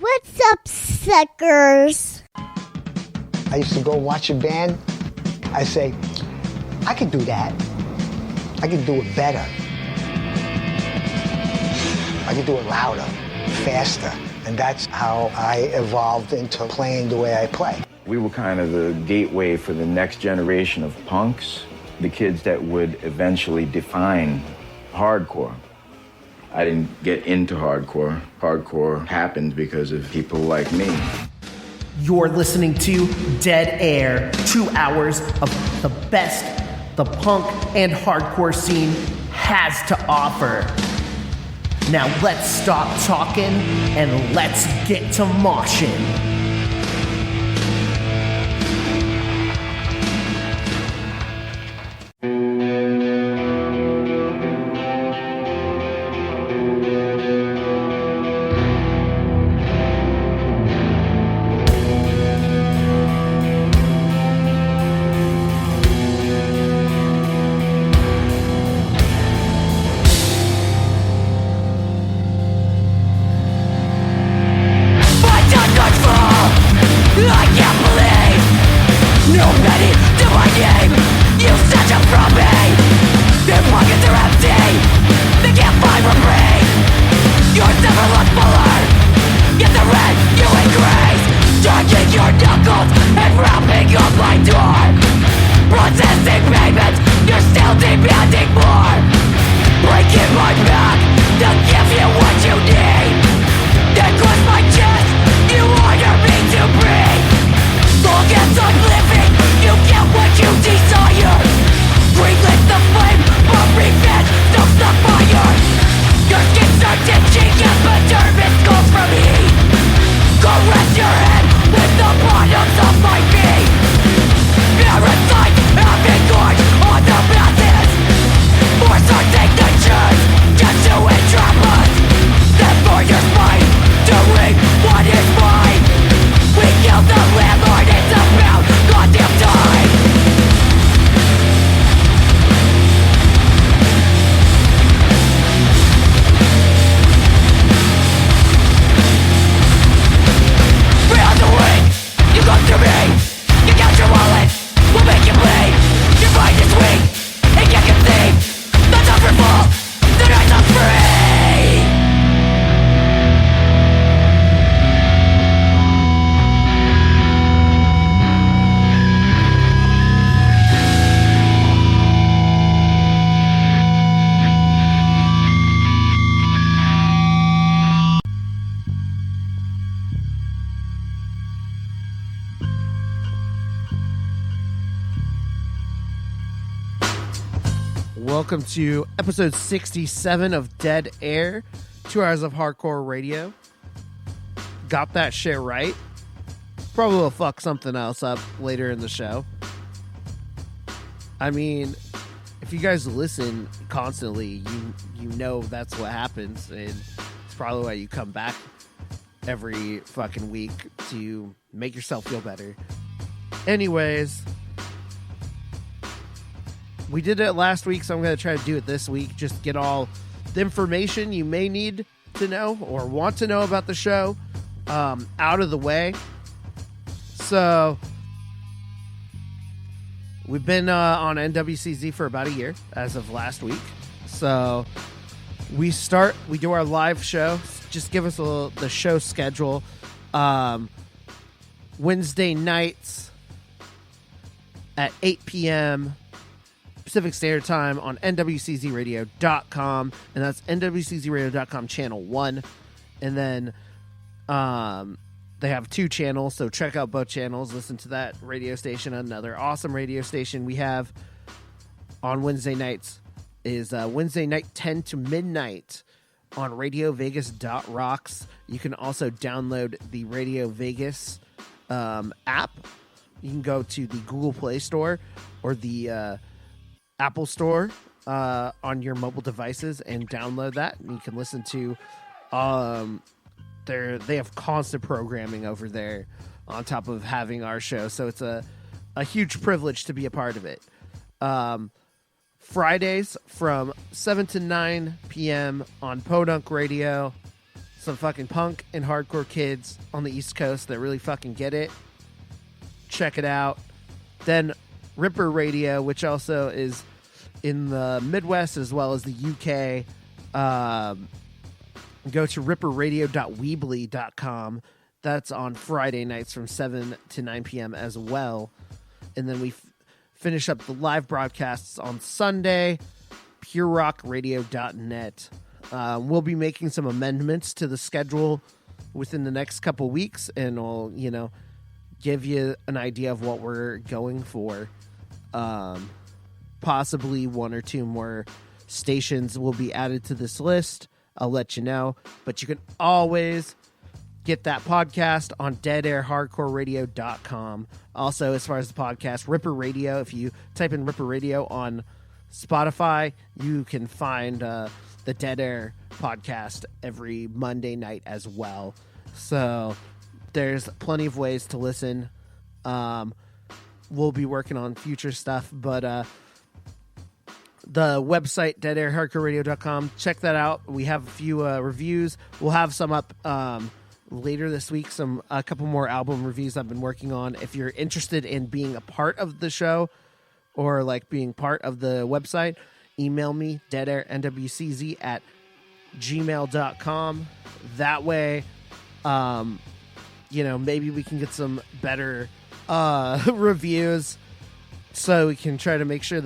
What's up, suckers? I used to go watch a band. I say, I could do that. I could do it better. I could do it louder, faster. And that's how I evolved into playing the way I play. We were kind of the gateway for the next generation of punks, the kids that would eventually define hardcore. I didn't get into hardcore. Hardcore happened because of people like me. You're listening to Deadair, 2 hours of the best the punk and hardcore scene has to offer. Now let's stop talking and let's get to moshing. Welcome to episode 67 of Dead Air, 2 hours of hardcore radio. Got that shit right. Probably will fuck something else up later in the show. I mean, if you guys listen constantly, you know that's what happens, and it's probably why you come back every fucking week to make yourself feel better. Anyways, we did it last week, so I'm going to try to do it this week. Just get all the information you may need to know or want to know about the show out of the way. So, we've been on NWCZ for about a year as of last week. So, we do our live show. Just give us the show schedule. Wednesday nights at 8 p.m. Pacific Standard Time on nwczradio.com, and that's nwczradio.com channel 1. And then they have 2 channels, so check out both channels. Listen to that radio station. Another awesome radio station we have on Wednesday nights is Wednesday night 10 to midnight on radiovegas.rocks. You can also download the Radio Vegas app. You can go to the Google Play Store or the Apple Store on your mobile devices and download that, and you can listen to they have constant programming over there on top of having our show, so it's a huge privilege to be a part of it. Fridays from 7 to 9 p.m. on Podunk Radio, some fucking punk and hardcore kids on the East Coast that really fucking get it. Check it out. Then Ripper Radio, which also is in the Midwest as well as the UK. Go to ripperradio.weebly.com. That's on Friday nights from 7 to 9 p.m. as well. And then we finish up the live broadcasts on Sunday, purerockradio.net. We'll be making some amendments to the schedule within the next couple weeks, and I'll, give you an idea of what we're going for. Possibly one or two more stations will be added to this list. I'll let you know. But you can always get that podcast on deadairhardcoreradio.com. Also, as far as the podcast, Ripper Radio, if you type in Ripper Radio on Spotify, you can find the Deadair podcast every Monday night as well. So there's plenty of ways to listen. We'll be working on future stuff, but the website, deadairhardcoreradio.com, check that out. We have a few reviews. We'll have some up later this week, a couple more album reviews I've been working on. If you're interested in being a part of the show or like being part of the website, email me, deadairnwcz@gmail.com. That way, maybe we can get some better reviews, so we can try to make sure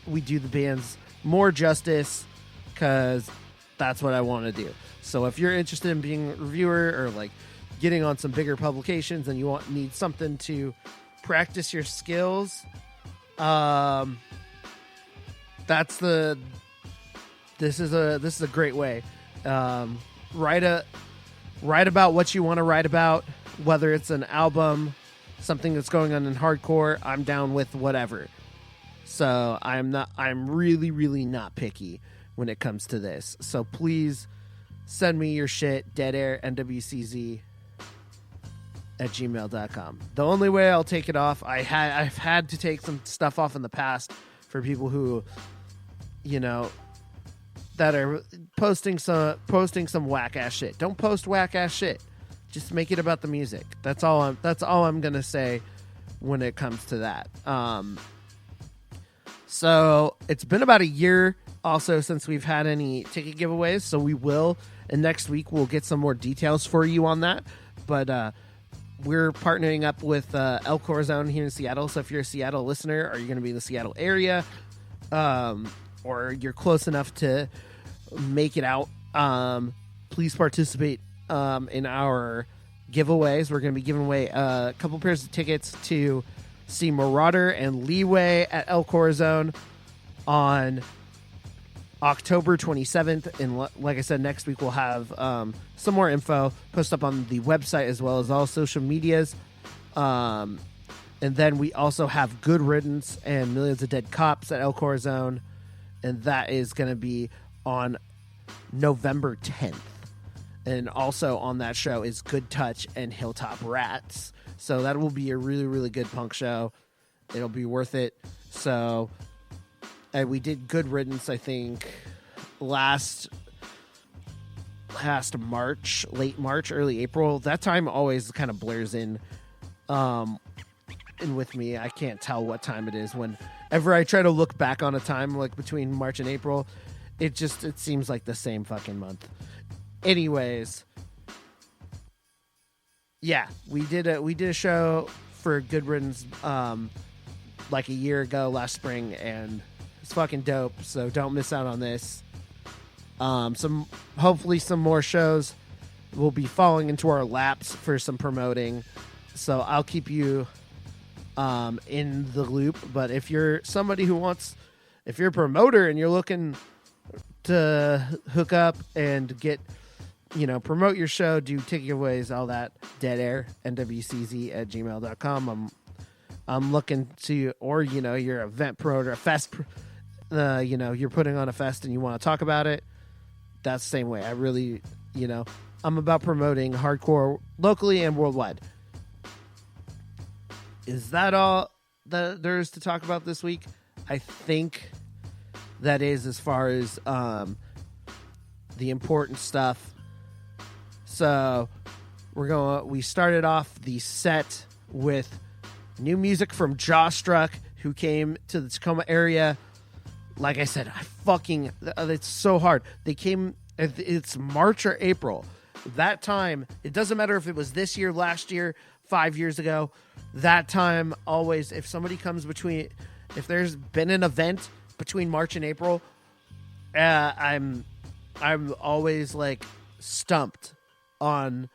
we do the bands more justice, because that's what I want to do. So if you're interested in being a reviewer or like getting on some bigger publications and you need something to practice your skills, this is a great way. Write about what you want to write about, whether it's an album, something that's going on in hardcore. I'm down with whatever. So I'm really, really not picky when it comes to this. So please send me your shit, deadairnwcz@gmail.com. The only way I'll take it off, I've had to take some stuff off in the past for people who, that are posting some whack ass shit. Don't post whack ass shit. Just make it about the music. That's all I'm gonna say when it comes to that. So it's been about a year also since we've had any ticket giveaways. So we will, and next week we'll get some more details for you on that. But we're partnering up with El Corazon here in Seattle. So if you're a Seattle listener, or you're going to be in the Seattle area, or you're close enough to make it out, please participate in our giveaways. We're going to be giving away a couple pairs of tickets to see Marauder and Leeway at El Corazon on October 27th. And like I said, next week we'll have some more info post up on the website as well as all social medias. And then we also have Good Riddance and Millions of Dead Cops at El Corazon, and that is going to be on November 10th. And also on that show is Good Touch and Hilltop Rats. So that will be a really, really good punk show. It'll be worth it. So we did Good Riddance, I think, last March, late March, early April. That time always kind of blurs in with me. I can't tell what time it is. Whenever I try to look back on a time like between March and April, it seems like the same fucking month. Anyways, yeah, we did a show for Good Riddance like a year ago last spring, and it's fucking dope. So don't miss out on this. Hopefully some more shows will be falling into our laps for some promoting. So I'll keep you in the loop. But if you're somebody if you're a promoter and you're looking to hook up and get, promote your show, do ticket giveaways, all that, deadairnwcz@gmail.com. I'm looking to, or, you're an event promoter, a fest, you're putting on a fest and you want to talk about it. That's the same way. I really, I'm about promoting hardcore locally and worldwide. Is that all that there is to talk about this week? I think that is, as far as the important stuff. So we started off the set with new music from Jawstruck, who came to the Tacoma area. Like I said, it's so hard. They came, it's March or April. That time, it doesn't matter if it was this year, last year, 5 years ago. That time, always, if somebody comes if there's been an event between March and April, I'm always like stumped on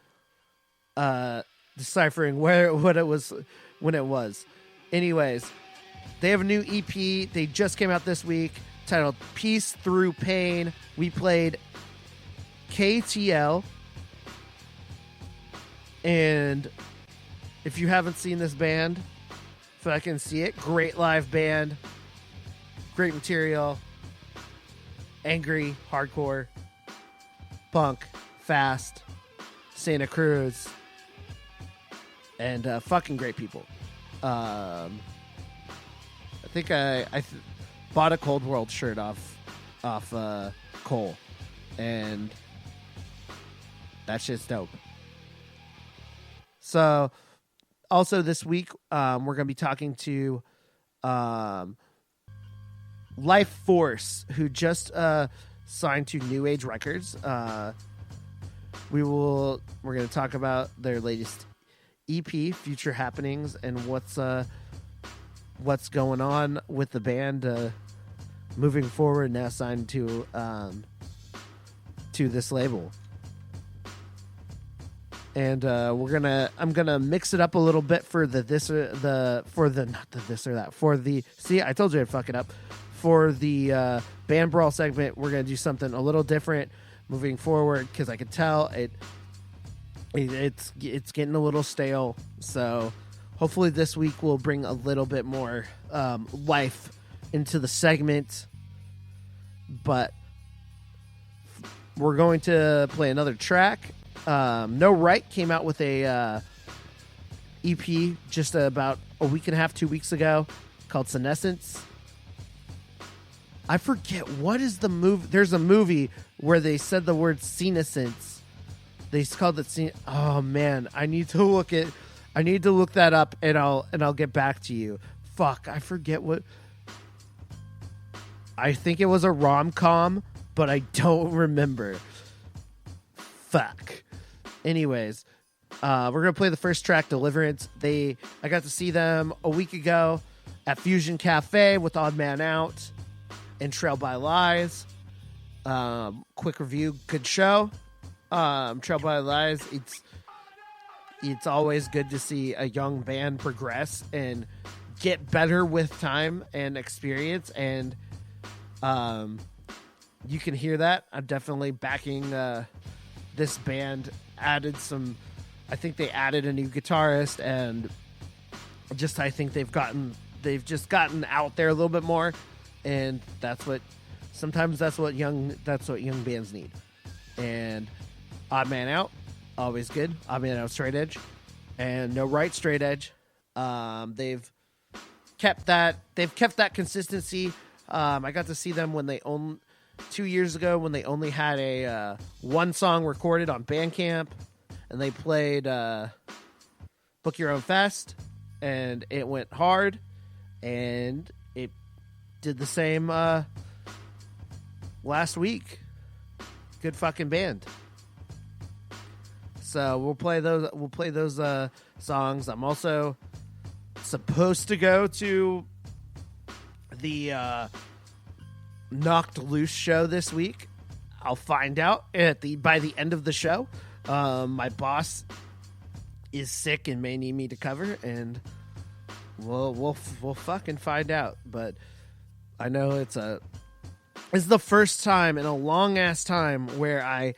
deciphering what it was when it was. Anyways, they have a new EP. They just came out this week titled Peace Through Pain. We played KTL. And if you haven't seen this band, fucking see it. Great live band. Great material. Angry, hardcore, punk, fast, Santa Cruz, and fucking great people. I think I bought a Cold World shirt off Cole, and that shit's dope. So, also this week, we're going to be talking to Life Force, who just signed to New Age Records. We're going to talk about their latest EP, future happenings, and what's going on with the band moving forward. Now signed to this label. And I'm gonna mix it up a little bit for the see, I told you I'd fuck it up. For the band brawl segment, we're gonna do something a little different moving forward, because I could tell it's getting a little stale. So hopefully this week will bring a little bit more life into the segment. But we're going to play another track. No Right came out with a EP just about a week and a half, 2 weeks ago, called Senescence. I forget what is the movie. There's a movie where they said the word senescence. They called it oh man, I need to look that up, and I'll get back to you. Fuck, I forget what. I think it was a rom-com, but I don't remember. Fuck. Anyways, we're gonna play the first track, Deliverance. I got to see them a week ago at Fusion Cafe with Odd Man Out and Trail by Lies. Quick review, good show. Trail by Lies, it's always good to see a young band progress and get better with time and experience, and you can hear that. I'm definitely backing this band. I think they added a new guitarist, and I think they've just gotten out there a little bit more, and that's what young bands need. And Odd Man Out, always good. Odd Man Out, straight edge, and No Right, straight edge. They've kept that consistency. I got to see them when they 2 years ago, when they only had a one song recorded on Bandcamp, and they played Book Your Own Fest, and it went hard, and it did the same last week. Good fucking band. So we'll play those songs. I'm also supposed to go to the Knocked Loose show this week. I'll find out by the end of the show. My boss is sick and may need me to cover, and we'll fucking find out. But I know it's the first time in a long ass time where I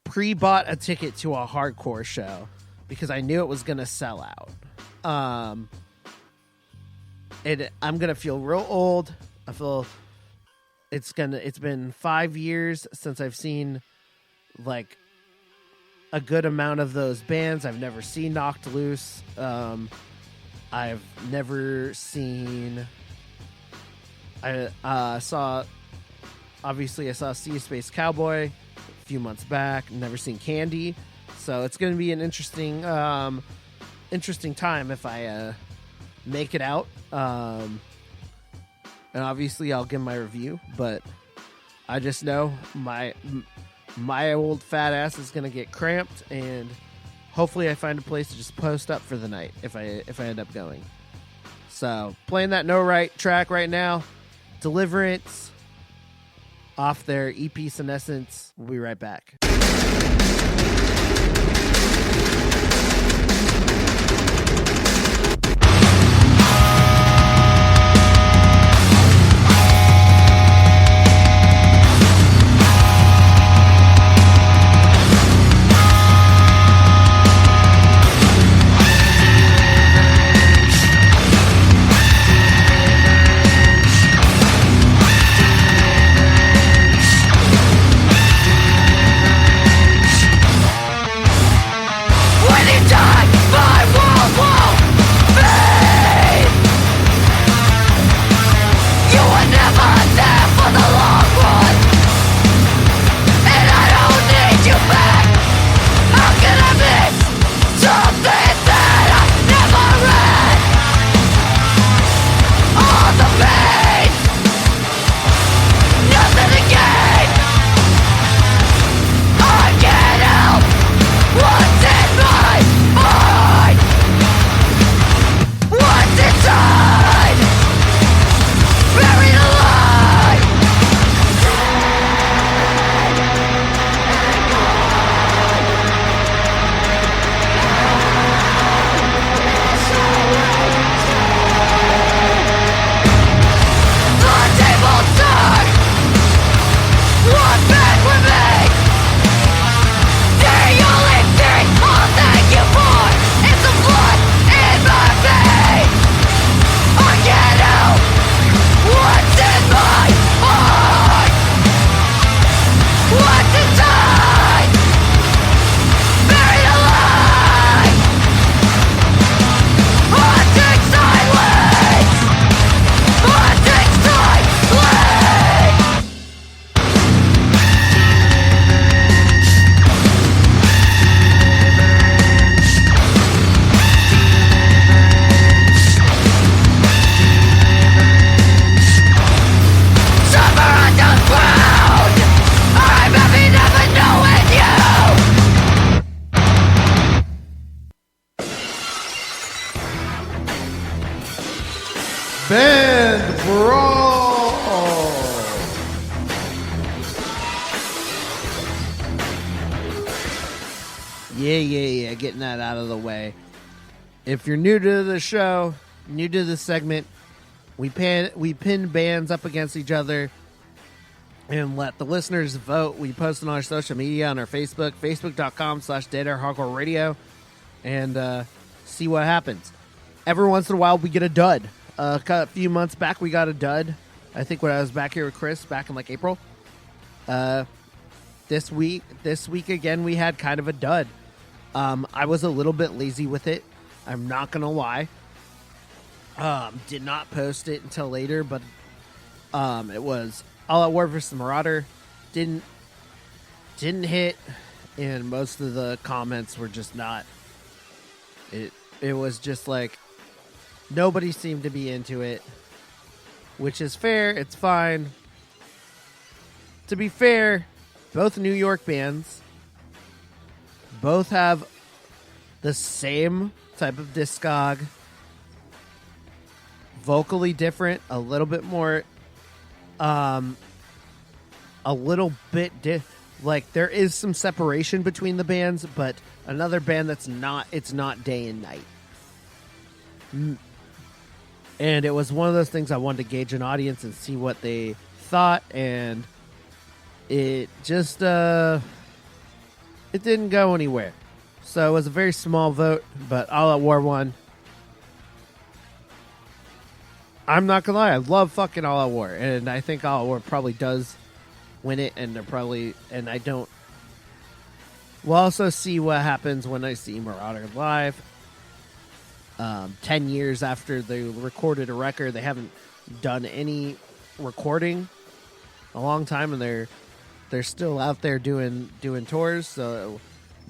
pre-bought a ticket to a hardcore show because I knew it was gonna sell out. And I'm gonna feel real old. I feel it's been 5 years since I've seen like a good amount of those bands. I've never seen Knocked Loose. I've never seen. I saw Sea Space Cowboy a few months back. Never seen Candy. So it's going to be an interesting time if I make it out. And obviously I'll give my review, but I just know my old fat ass is going to get cramped, and hopefully I find a place to just post up for the night if I end up going. So playing that No Right track right now, Deliverance, off their EP Senescence. We'll be right back. Band Brawl! Yeah, getting that out of the way. If you're new to the show, new to the segment, we pin bands up against each other and let the listeners vote. We post on our social media, on our Facebook, facebook.com/Deadair Hardcore Radio, and see what happens. Every once in a while, we get a dud. A few months back, we got a dud. I think when I was back here with Chris back in like April. This week again, we had kind of a dud. I was a little bit lazy with it. I'm not gonna lie. Did not post it until later, but it was All Out War vs. Marauder. Didn't hit, and most of the comments were just not. It was just like nobody seemed to be into it, which is fair. It's fine. To be fair, both New York bands, both have the same type of discog, vocally different, a little bit more, a little bit like there is some separation between the bands, but another band that's not, it's not day and night. And it was one of those things I wanted to gauge an audience and see what they thought, and it just it didn't go anywhere. So it was a very small vote, but All Out War won. I'm not gonna lie, I love fucking All Out War, and I think All Out War probably does win it, and they're probably, and I don't. We'll also see what happens when I see Marauder live. 10 years after they recorded a record, they haven't done any recording a long time, and they're still out there doing tours. So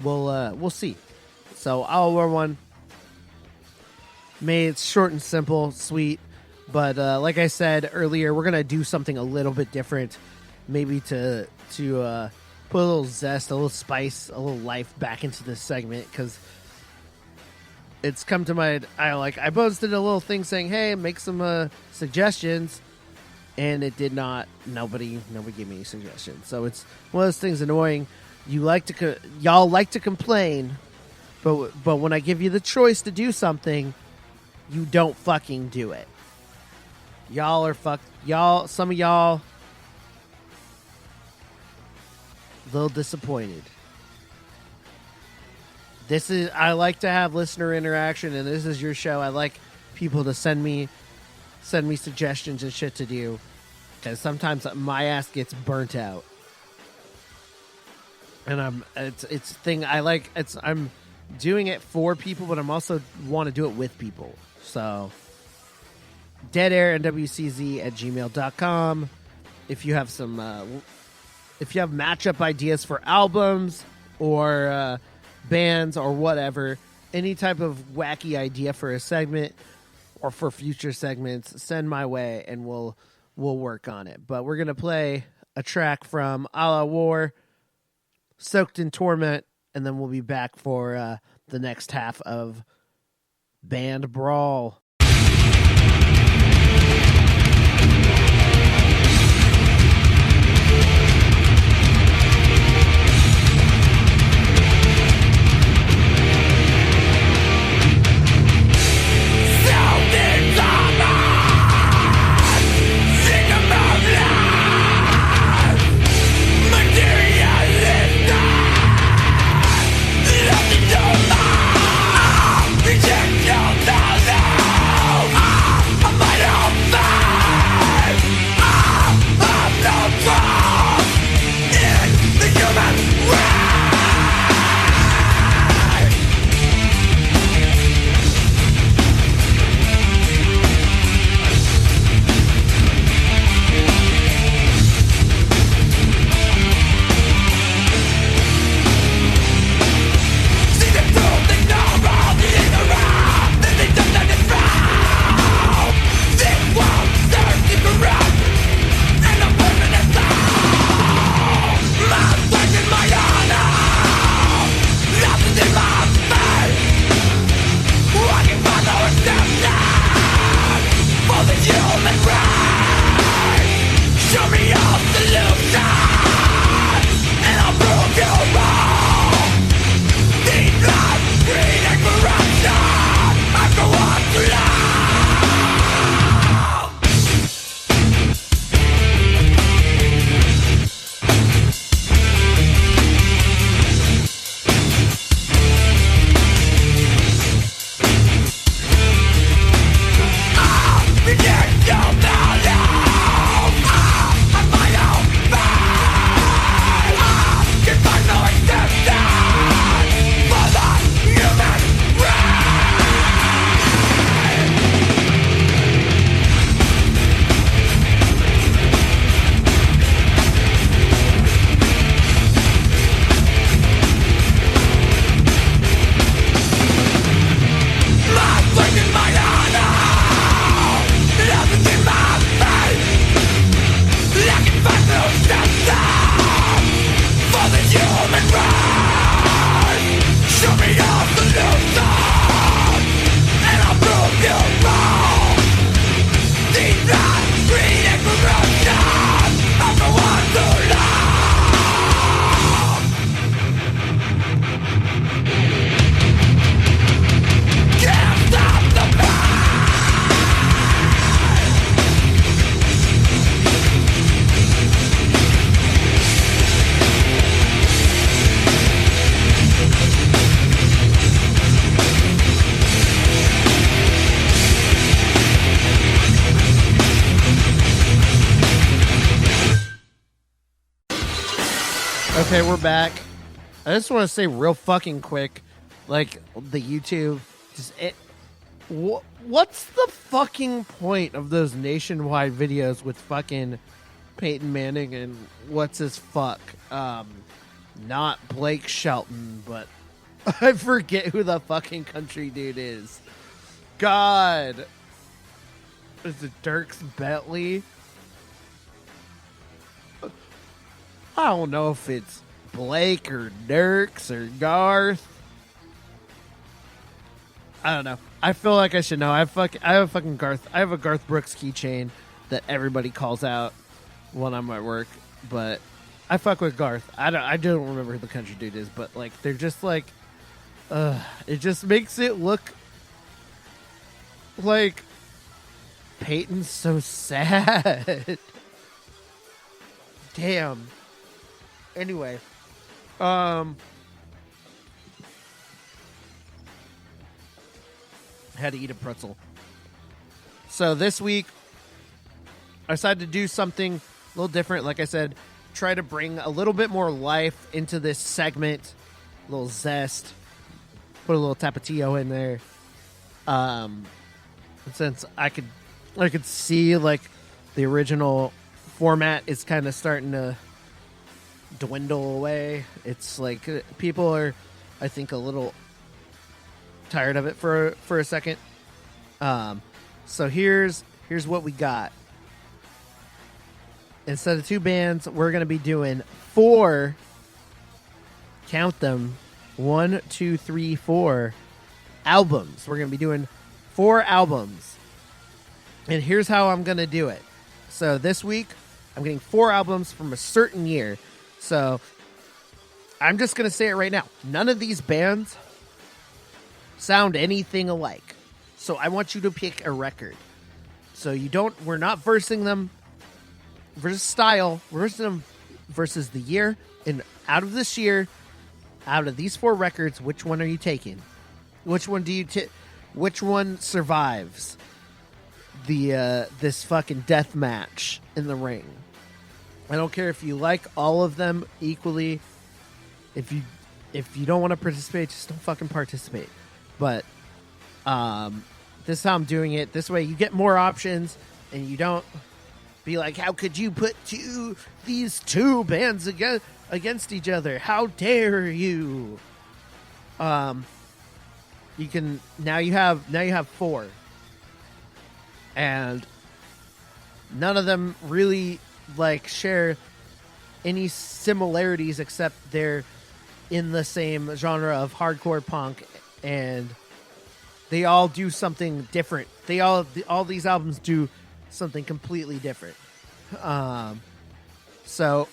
we'll see. So I'll wear one. May it's short and simple, sweet. But like I said earlier, we're gonna do something a little bit different, maybe to put a little zest, a little spice, a little life back into this segment, because it's come to my. I posted a little thing saying, "Hey, make some suggestions," and it did not. Nobody gave me any suggestions. So it's one of those things annoying. Y'all like to complain, but when I give you the choice to do something, you don't fucking do it. Y'all are some of y'all a little disappointed. I like to have listener interaction, and this is your show. I like people to send me suggestions and shit to do, because sometimes my ass gets burnt out. And I'm doing it for people, but I'm also want to do it with people. So Deadair and WCZ@gmail.com. If you have matchup ideas for albums or bands or whatever, any type of wacky idea for a segment or for future segments, send my way and we'll work on it. But we're gonna play a track from A La War, Soaked in Torment, and then we'll be back for the next half of Band Brawl. Okay, we're back. I just want to say real fucking quick, like the YouTube, what's the fucking point of those nationwide videos with fucking Peyton Manning and what's his fuck? Not Blake Shelton, but I forget who the fucking country dude is. God. Is it Dierks Bentley? I don't know if it's Blake or Dirks or Garth. I don't know. I feel like I should know. I have a fucking Garth. I have a Garth Brooks keychain that everybody calls out when I'm at work, but I fuck with Garth. I don't remember who the country dude is, but like they're just like, it just makes it look like Peyton's so sad. Damn. Anyway, had to eat a pretzel. So this week, I decided to do something a little different. Like I said, try to bring a little bit more life into this segment, a little zest, put a little tapatio in there. Since I could see like the original format is kind of starting to dwindle away. It's like people are, I think, a little tired of it for a second. So here's what we got. Instead of 2 bands, we're going to be doing 4, count them, 1, 2, 3, 4 albums. We're going to be doing 4 albums. And here's how I'm going to do it. So this week, I'm getting 4 albums from a certain year. So I'm just going to say it right now. None of these bands sound anything alike. So I want you to pick a record. So we're not versing them versus style, versing them versus the year. And out of this year, out of these 4 records, which one are you taking? Which one do you which one survives this fucking death match in the ring? I don't care if you like all of them equally. If you don't want to participate, just don't fucking participate. But this is how I'm doing it. This way you get more options and you don't be like, how could you put these two bands against each other? How dare you? You can now you have 4. And none of them really like share any similarities except they're in the same genre of hardcore punk, and they all do something different. All these albums do something completely different. So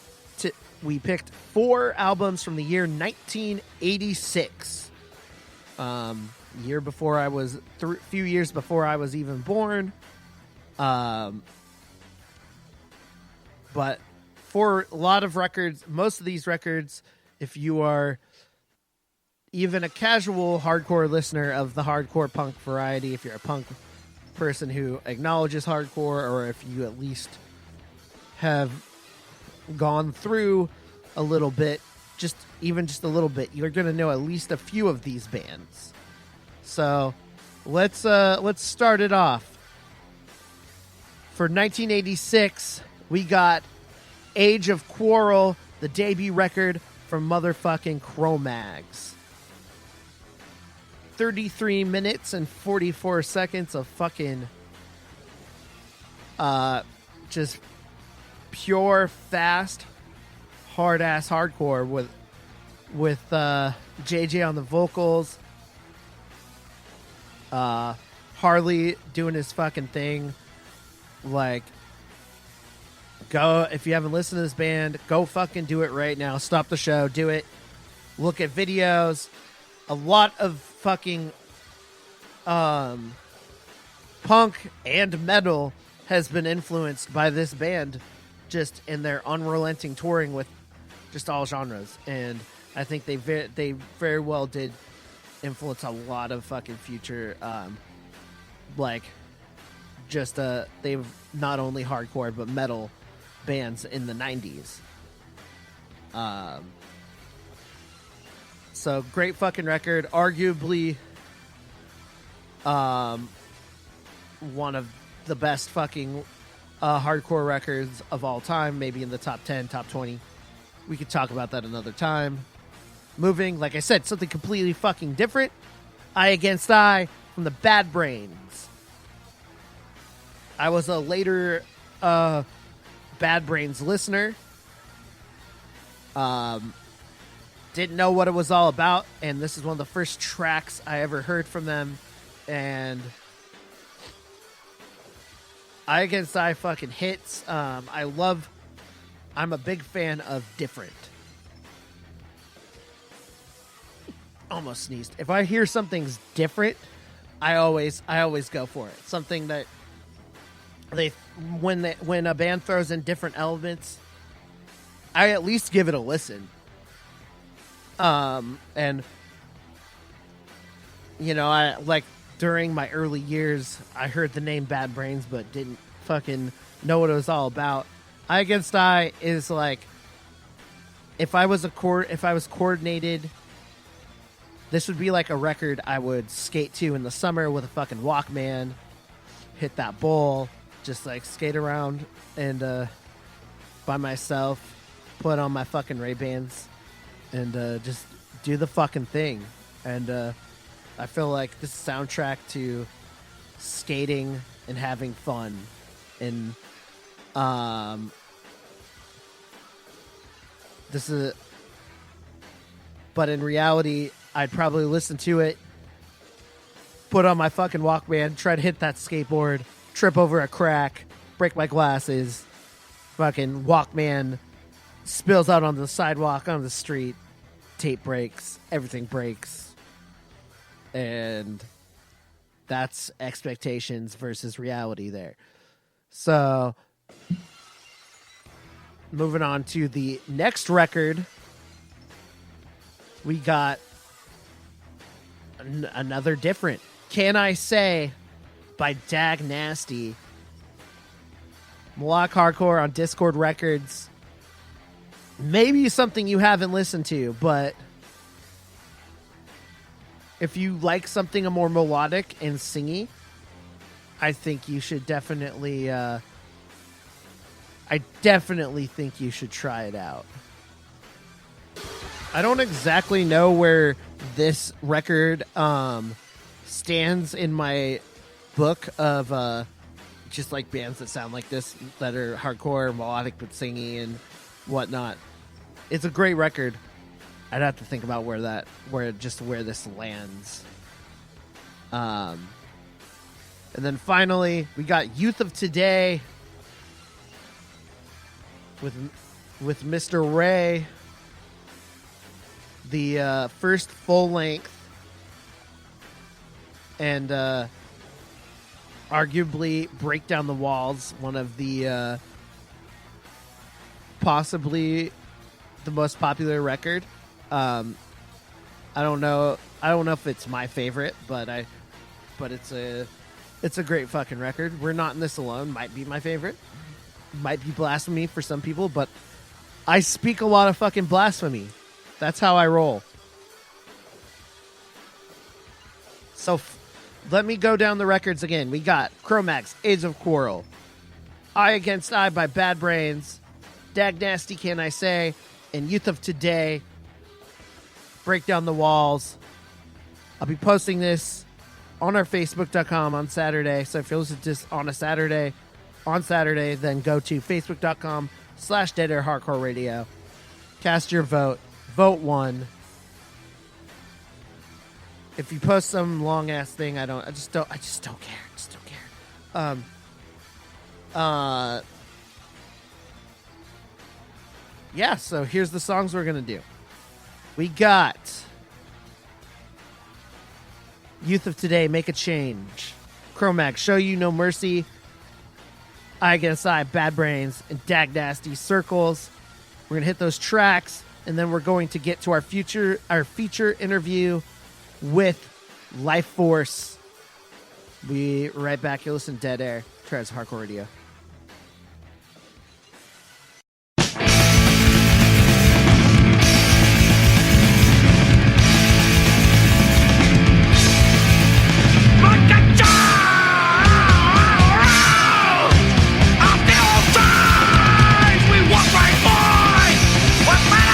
we picked 4 albums from the year 1986. Year before I was few years before I was even born. But for a lot of records, most of these records, if you are even a casual hardcore listener of the hardcore punk variety, if you're a punk person who acknowledges hardcore, or if you at least have gone through a little bit, just a little bit, you're going to know at least a few of these bands. So let's start it off. For 1986, we got Age of Quarrel, the debut record from motherfucking Cro-Mags. 33 minutes and 44 seconds of fucking just pure, fast, hard-ass hardcore with JJ on the vocals, Harley doing his fucking thing. Like, go, if you haven't listened to this band, go fucking do it right now. Stop the show, do it. Look at videos. A lot of fucking punk and metal has been influenced by this band just in their unrelenting touring with just all genres. And I think they very well did influence a lot of fucking future they've not only hardcore but metal bands in the 90s. So great fucking record, arguably one of the best fucking hardcore records of all time, maybe in the top 10, top 20 we could talk about that another time. Moving, like I said, something completely fucking different. Eye Against Eye from the Bad Brains. I was a later Bad Brains listener. Didn't know what it was all about, and this is one of the first tracks I ever heard from them. And Eye Against Eye fucking hits. I'm a big fan of different. Almost sneezed. If I hear something's different, I always go for it. Something that when a band throws in different elements, I at least give it a listen. And you know, I like during my early years, I heard the name Bad Brains, but didn't fucking know what it was all about. Eye Against Eye is like, if I was coordinated, this would be like a record I would skate to in the summer with a fucking Walkman, hit that bowl, just like skate around and by myself, put on my fucking Ray-Bans and just do the fucking thing. And I feel like this is a soundtrack to skating and having fun. And but in reality, I'd probably listen to it, put on my fucking Walkman, try to hit that skateboard, trip over a crack, break my glasses, fucking Walkman spills out on the sidewalk, on the street, tape breaks, everything breaks. And that's expectations versus reality there. So, moving on to the next record, we got another different. Can I Say by Dag Nasty. Melodic hardcore on Discord Records. Maybe something you haven't listened to, but if you like something more melodic and singy, I think you should definitely I definitely think you should try it out. I don't exactly know where this record stands in my book of just like bands that sound like this, that are hardcore, melodic but singy and whatnot. It's a great record. I'd have to think about where this lands. And then finally, we got Youth of Today with Mr. Ray. The first full length and arguably Break Down the Walls, one of the possibly the most popular record. I don't know if it's my favorite, but it's a great fucking record. We're Not in This Alone might be my favorite. Might be blasphemy for some people, but I speak a lot of fucking blasphemy. That's how I roll. So let me go down the records again. We got Cro-Mags, Age of Quarrel, Eye Against Eye by Bad Brains, Dag Nasty, Can I Say, and Youth of Today, Break Down the Walls. I'll be posting this on our Facebook.com on Saturday. So if you listen to this on Saturday, then go to Facebook.com/Deadair Hardcore Radio. Cast your vote. Vote 1. If you post some long ass thing, I just don't care. Just don't care. Yeah, so here's the songs we're gonna do. We got Youth of Today, Make a Change, Cro-Mags, Show You No Mercy, Eye Against Eye, Bad Brains, and Dag Nasty, Circles. We're gonna hit those tracks, and then we're going to get to our feature interview with Life Force. Be right back. You'll listen to Deadair, Trans Hardcore Radio. What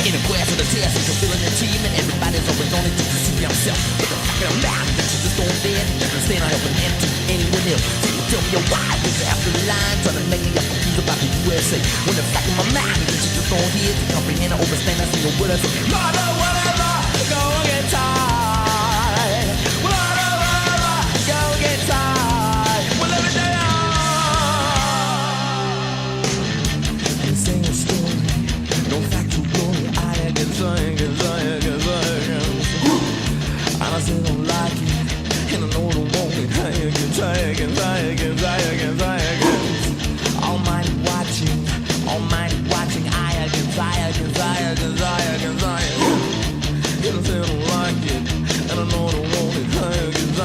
In a quest of the test, it's fulfilling achievement. Everybody's always on it just to see themselves. But the fact of the matter that you just don't dare to understand or help an hand to anyone else. So you tell me your why is after the line, trying to make me up confused about the USA. When the fact of my mind is that you just don't hear to comprehend or understand. I see no word I say. Mother, whatever, go and get tired. Whatever, go and get tired. Well, every day I sing a story. No factual glory, I can sing. And I still don't like it, and I know I don't want it. I can. Almighty watching, I can. And I still don't like it, and I know I don't want it. I can.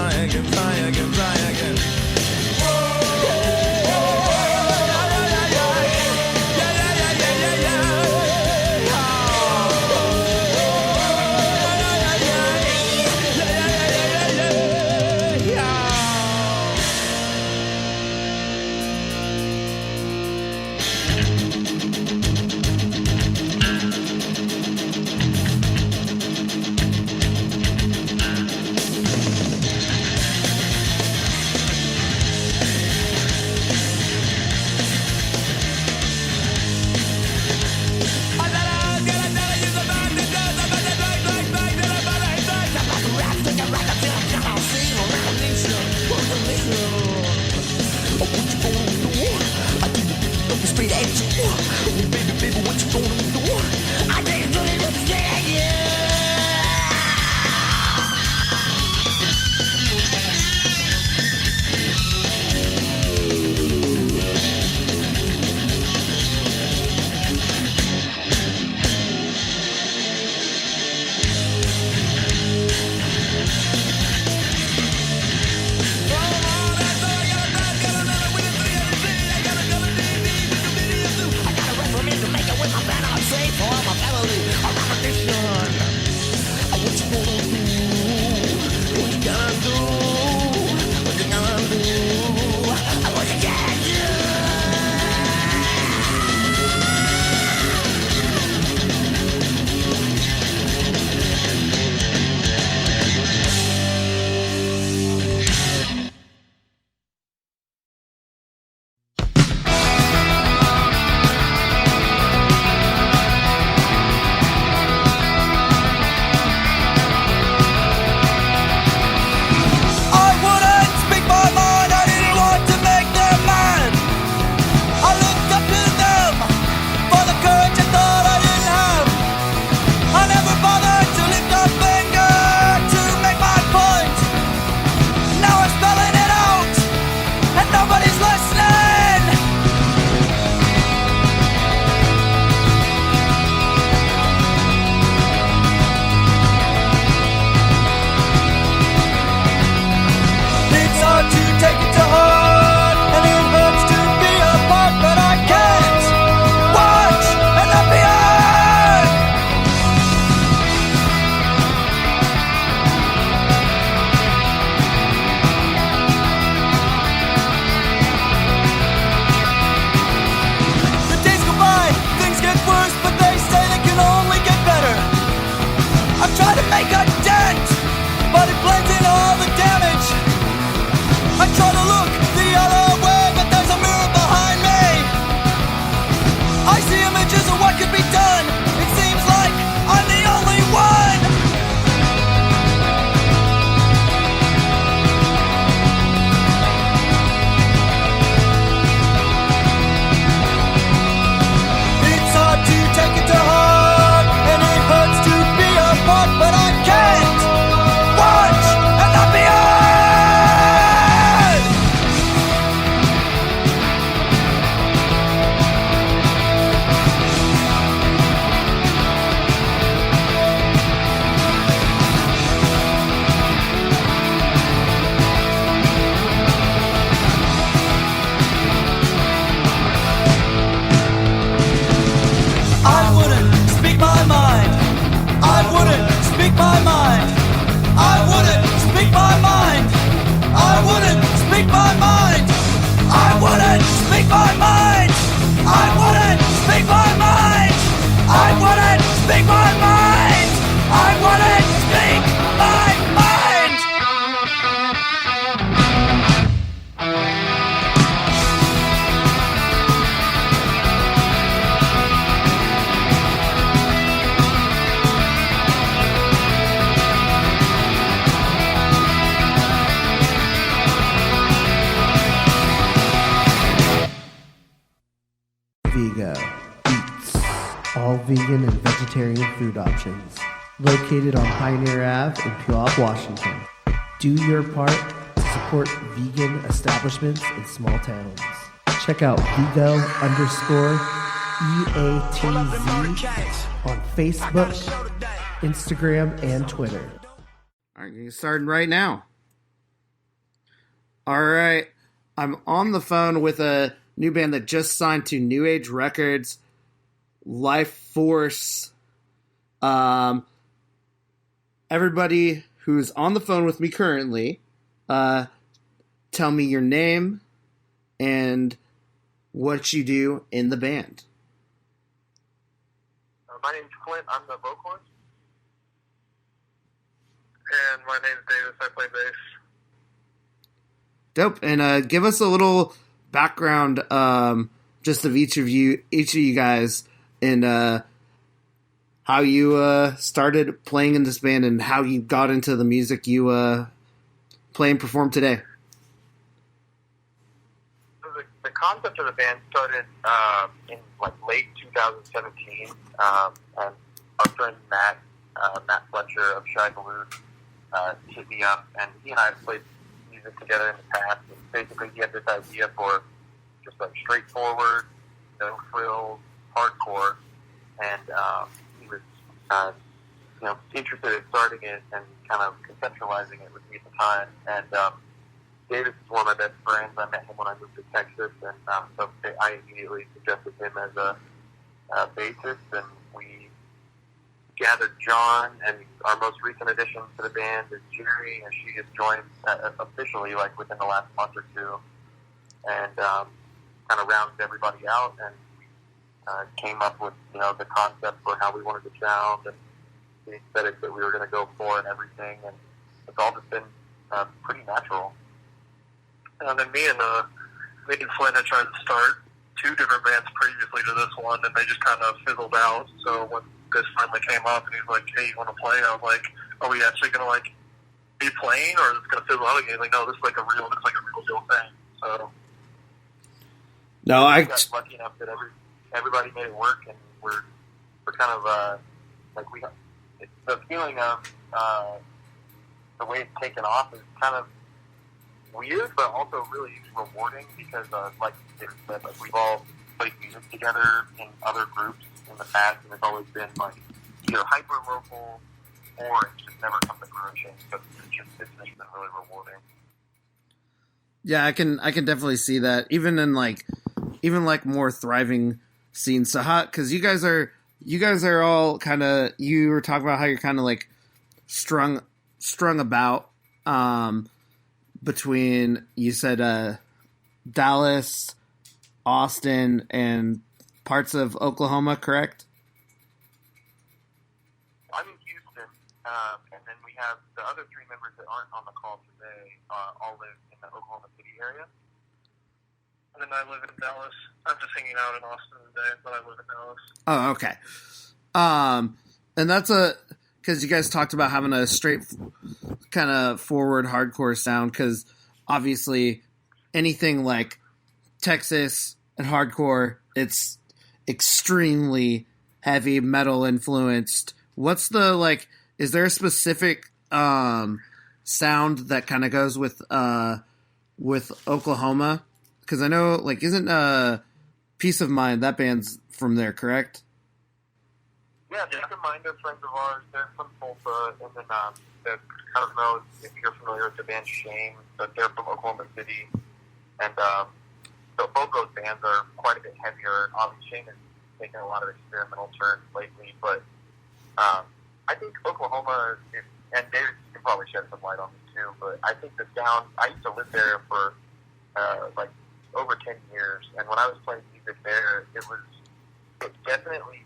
Speak my vegan and vegetarian food options. Located on Pioneer Ave in Puyallup, Washington. Do your part to support vegan establishments in small towns. Check out Vigo_EATZ on Facebook, Instagram, and Twitter. All right, getting started right now. All right, I'm on the phone with a new band that just signed to New Age Records, Life Force. Everybody who's on the phone with me currently, tell me your name and what you do in the band. My name's Clint. I'm the vocalist. And my name's Davis. I play bass. Dope. And give us a little background, just of each of you guys, and how you started playing in this band and how you got into the music you play and perform today. So the concept of the band started in late 2017, and our friend Matt Fletcher of Shy Balloon hit me up, and he and I have played music together in the past. And basically, he had this idea for just straightforward, no frills, hardcore, and he was interested in starting it and kind of conceptualizing it with me at the time. And Davis is one of my best friends. I met him when I moved to Texas, and so I immediately suggested him as a bassist, and we gathered John, and our most recent addition to the band is Jerry, and she has joined officially within the last month or two, and kind of rounded everybody out, and came up with the concept for how we wanted to sound and the aesthetic that we were going to go for and everything, and it's all just been pretty natural. And then me and Flynn had tried to start two different bands previously to this one, and they just kind of fizzled out. So when this finally came up, and he's like, "Hey, you want to play?" I was like, "Are we actually going to be playing, or is it going to fizzle out again?" He's like, "No, this is a real deal thing." So no, I got lucky enough that everybody made it work, and we're kind of the feeling of the way it's taken off is kind of weird, but also really rewarding because, like you said, we've all played music together in other groups in the past, and it's always been either hyper local or it's just never come to fruition. So it's just been really rewarding. Yeah, I can definitely see that. Even in more thriving scenes. So how? Because you guys are all kind of, you were talking about how you're kind of strung about between, you said Dallas, Austin, and parts of Oklahoma, correct? I'm in Houston, and then we have the other three members that aren't on the call today all live in the Oklahoma City area. And then I live in Dallas. I'm just hanging out in Austin today, but I live in Dallas. Oh, okay. And that's because you guys talked about having a straight kind of forward hardcore sound, because obviously anything like Texas and hardcore, it's extremely heavy metal influenced. What's the, is there a specific sound that kind of goes with Oklahoma? Because I know, isn't Peace of Mind, that band's from there, correct? Yeah, Peace of Mind are friends of ours. They're from Tulsa, and then I don't know if you're familiar with the band Shame, but they're from Oklahoma City. And so both those bands are quite a bit heavier. Obviously, Shame has taken a lot of experimental turns lately, but I think Oklahoma, and David, you can probably shed some light on this too, but I think the sound, I used to live there for over 10 years, and when I was playing music there, it definitely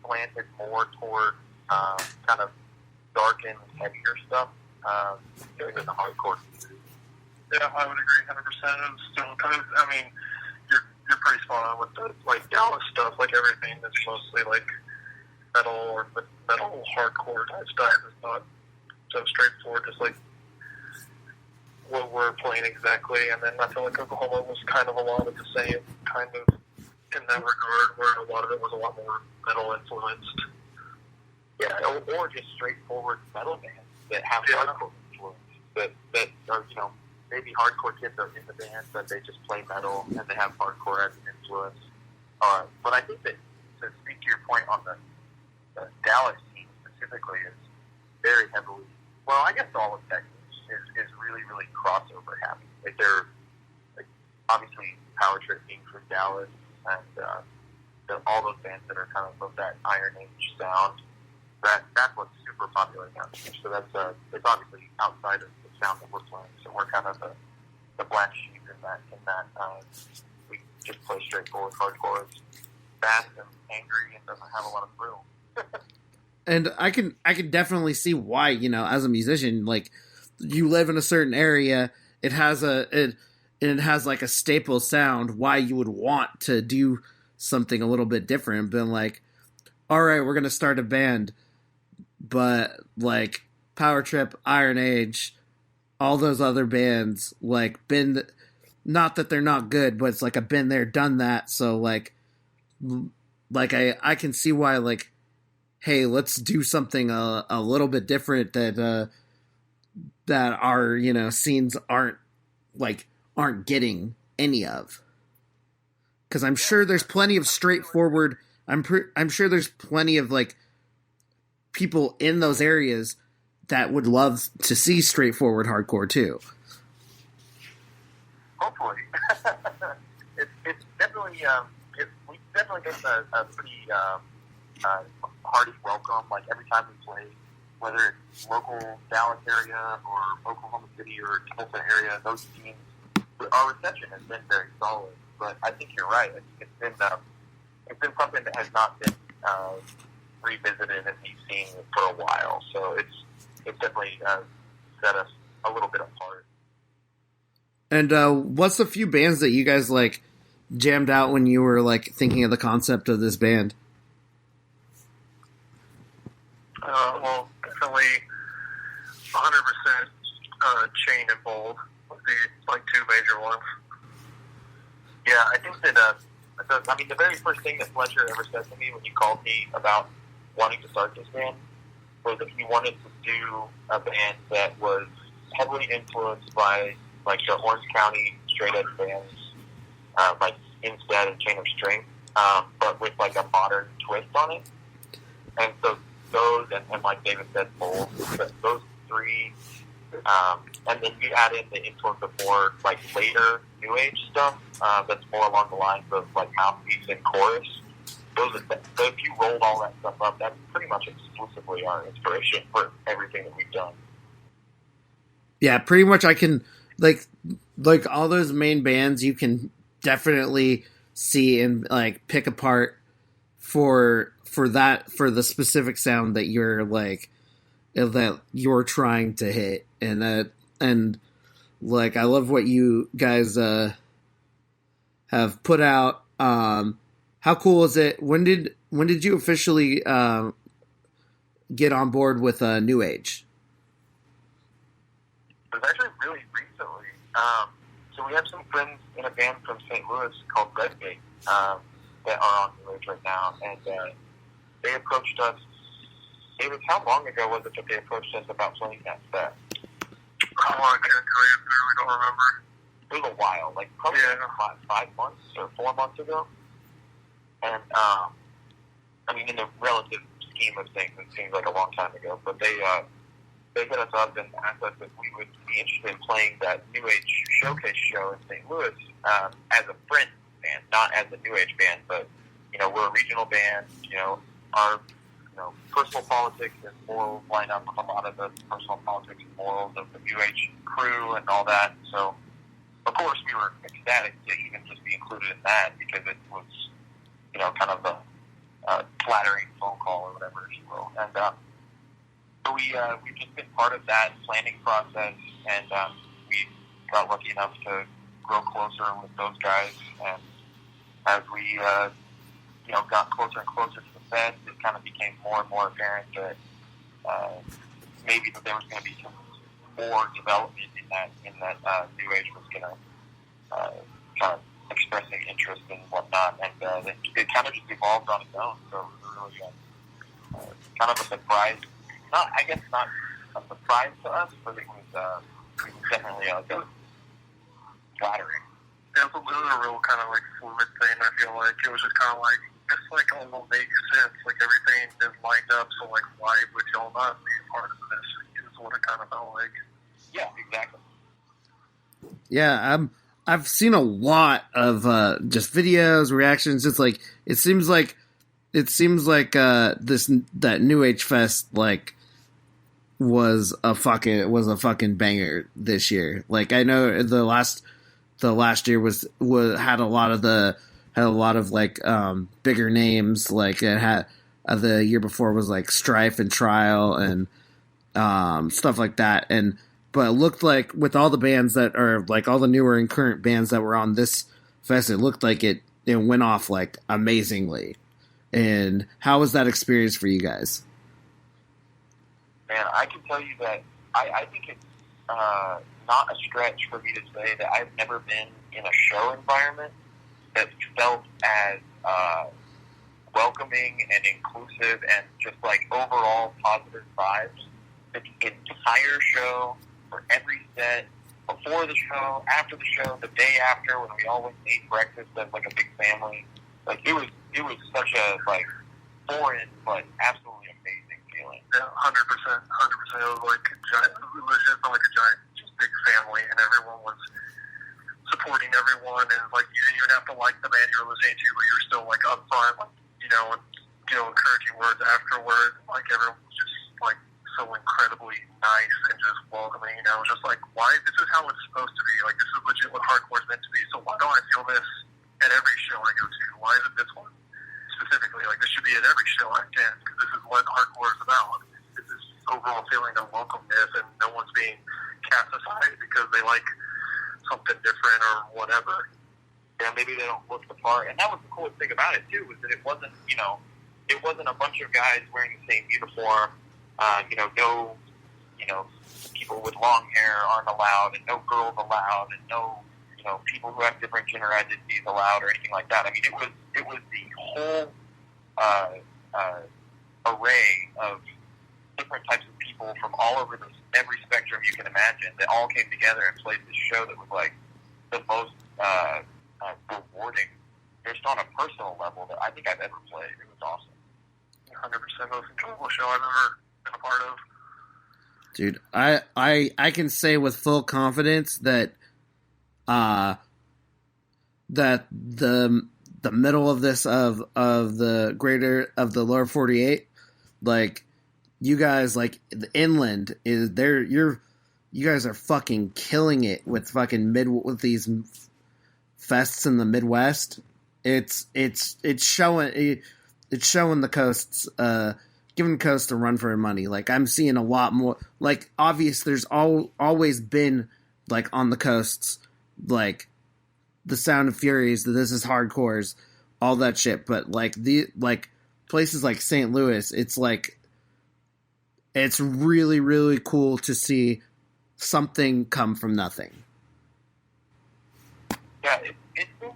slanted more toward kind of darkened, heavier stuff than the hardcore music. Yeah, I would agree 100%. It's still kind of, you're pretty spot on with the Dallas stuff. Everything that's mostly metal or metal hardcore type stuff is not so straightforward, just what we're playing exactly. And then I feel like Oklahoma was kind of a lot of the same kind of in that regard, where a lot of it was a lot more metal influenced. Yeah, or just straightforward metal bands that have hardcore influence. That are, maybe hardcore kids are in the band, but they just play metal and they have hardcore as an influence. But I think that, to speak to your point on the Dallas scene specifically, is very heavily, well, I guess all of Texas is really, really crossover happy. Like, they're, like, obviously Power Trip being from Dallas, and all those bands that are kind of that Iron Age sound, that's what's super popular down here. So that's it's obviously outside of the sound that we're playing. So we're kind of the black sheep in that we just play straightforward hardcore. It's fast and angry and doesn't have a lot of thrill. And I can definitely see why, as a musician, like, you live in a certain area, it has like a staple sound, why you would want to do something a little bit different. Been like, all right, we're gonna start a band, but like Power Trip, Iron Age, all those other bands, like, not that they're not good, but it's like I've been there, done that. So like I can see why, like, hey, let's do something a little bit different that our scenes aren't getting any of. Because I'm sure there's plenty of straightforward. I'm sure there's plenty of like people in those areas that would love to see straightforward hardcore too. Hopefully, it's definitely we definitely get a pretty hearty welcome. Like, every time we play, whether it's local Dallas area or Oklahoma City or Tulsa area, those teams, our reception has been very solid. But I think you're right. It's been something that has not been revisited and we've seen for a while. So it's definitely set us a little bit apart. And what's a few bands that you guys like jammed out when you were like thinking of the concept of this band? Well, definitely 100% Chain and Bold would be like two major ones. Yeah, I think that, the very first thing that Fletcher ever said to me when he called me about wanting to start this band was that he wanted to do a band that was heavily influenced by, like, the Orange County straight edge bands, like Instead and Chain of Strength, but with, like, a modern twist on it. And so those, and like David said, Bold, those three, and then you add in the influence of more, like, later New Age stuff, that's more along the lines of, like, Mouthpiece and Chorus. So if you rolled all that stuff up, that's pretty much exclusively our inspiration for everything that we've done. Yeah, pretty much. I can like all those main bands you can definitely see and like pick apart for the specific sound that you're trying to hit, and like, I love what you guys have put out. How cool is it? When did you officially get on board with New Age? It was actually really recently. So we have some friends in a band from St. Louis called Redgate that are on New Age right now, and they approached us. David, how long ago was it that they approached us about playing that set? Oh, I can't tell you. I really don't remember. It was a while, like probably 5 months or 4 months ago. And, in the relative scheme of things, it seems like a long time ago, but they hit us up and asked us if we would be interested in playing that New Age showcase show in St. Louis as a friend band, not as a New Age band, but, we're a regional band, our, personal politics and morals line up with a lot of the personal politics and morals of the New Age crew and all that. So, of course, we were ecstatic to even just be included in that, because it was, kind of a flattering phone call or whatever, if you will. And so we've just been part of that planning process, and we got lucky enough to grow closer with those guys. And as we, got closer and closer to the feds, it kind of became more and more apparent that maybe that there was going to be some more development in that New Age was going to kind of expressing interest and whatnot, and it kind of just evolved on its own. So it was really kind of a surprise. I guess not a surprise to us, but it was definitely flattering. Yeah, it was a real kind of like fluid thing. I feel like it was just kind of like it's like all makes sense. Like everything is lined up. So like, why would y'all not be a part of this? Is what it kind of felt like. Yeah, exactly. Yeah, I've seen a lot of just videos, reactions. It's like it seems like that New Age Fest like was a fucking banger this year. Like I know the last year was had a lot of like bigger names. Like it had the year before was like Strife and Trial and stuff like that. But it looked like with all the bands that are like all the newer and current bands that were on this fest, it looked like it went off like amazingly. And how was that experience for you guys? Man, I can tell you that I think it's not a stretch for me to say that I've never been in a show environment that felt as welcoming and inclusive and just like overall positive vibes. The entire show, for every set, before the show, after the show, the day after, when we all went and ate breakfast as like a big family. Like it was such a like foreign but absolutely amazing feeling. Yeah, 100%. It was like a giant, legit felt like a giant, just big family, and everyone was supporting everyone, and like you didn't even have to like the band you were listening to, but you were still like upfront, like encouraging words afterwards. Like everyone was just like so incredibly nice and just welcoming. It was just like, why? This is how it's supposed to be. Like this is legit what hardcore is meant to be. So why don't I feel this at every show I go to? Why is it this one specifically? Like this should be at every show I attend because this is what hardcore is about. It's this overall feeling of welcomeness and no one's being cast aside because they like something different or whatever. Yeah, maybe they don't look the part. And that was the coolest thing about it too, was that it wasn't a bunch of guys wearing the same uniform. No people with long hair aren't allowed, and no girls allowed, and no people who have different gender identities allowed, or anything like that. I mean, it was the whole array of different types of people from all over every spectrum you can imagine that all came together and played this show that was like the most rewarding, just on a personal level, that I think I've ever played. It was awesome. 100% most enjoyable show I've ever been a part of. Dude, I can say with full confidence that that the middle of this of the lower 48, like you guys, like the inland is there. You guys are fucking killing it with fucking with these fests in the Midwest. It's showing. It's showing the coasts, giving the coast a run for their money. Like I'm seeing a lot more. Like obvious, there's always been like on the coasts, like the Sound of Furies, the This Is Hardcores, all that shit. But like places like St. Louis, it's like it's really really cool to see something come from nothing. Yeah, it's been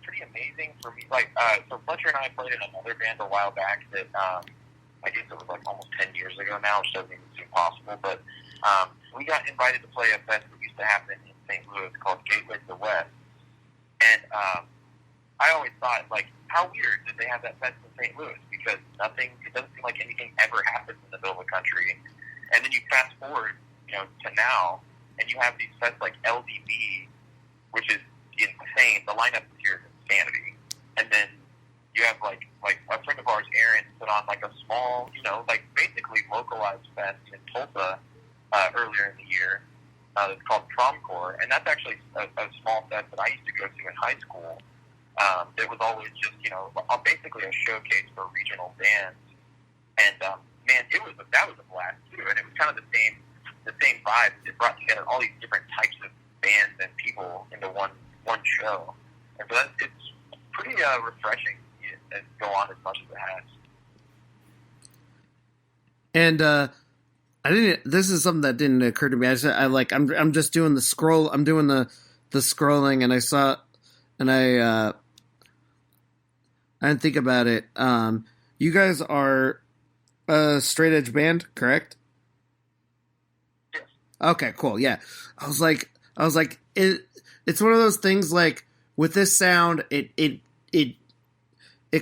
pretty amazing for me. Like, so Fletcher and I played in another band a while back that I guess it was like almost 10 years ago now, which doesn't even seem possible. But we got invited to play a fest that used to happen in St. Louis called Gateway to the West. And I always thought, like, how weird that they have that fest in St. Louis, because it doesn't seem like anything ever happens in the middle of the country. And then you fast forward, to now, and you have these fests like LDB, which is insane. The lineup here is insanity. And then you have like a friend of ours, Aaron, put on like a small, like basically localized fest in Tulsa earlier in the year. It's called Promcore, and that's actually a small fest that I used to go to in high school. It was always just basically a showcase for regional bands. And man, that was a blast too. And it was kind of the same vibe. It brought together all these different types of bands and people into one show. And so it's pretty refreshing to go on as much as it has. And I didn't. This is something that didn't occur to me. I'm just doing the scroll. I'm doing the scrolling, and I saw and I didn't think about it. You guys are a straight edge band, correct? Yes. Okay, cool. Yeah, I was like, it's one of those things like with this sound, it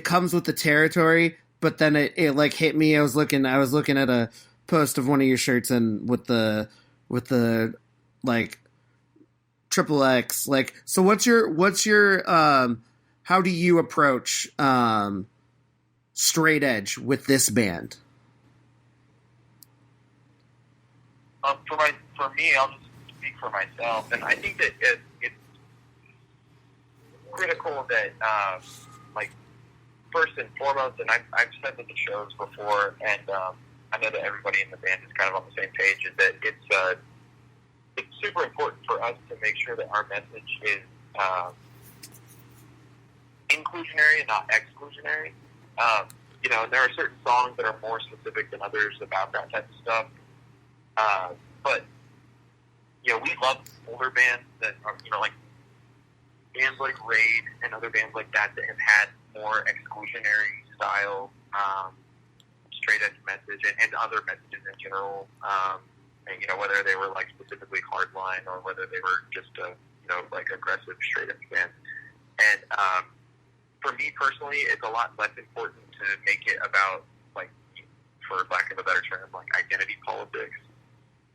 comes with the territory, but then it like hit me. I was looking at a post of one of your shirts and with the like triple X. Like, so what's your how do you approach straight edge with this band? For me, I'll just speak for myself, and I think that it's critical that, like, first and foremost, and I've said this at shows before, and I know that everybody in the band is kind of on the same page, is that it's super important for us to make sure that our message is inclusionary and not exclusionary. And there are certain songs that are more specific than others about that type of stuff. But we love older bands that are, like bands like Raid and other bands like that have had more exclusionary style, straight edge message and other messages in general. And, whether they were like specifically hardline or whether they were just like aggressive straight edge band. And for me personally, it's a lot less important to make it about, like, for lack of a better term, like identity politics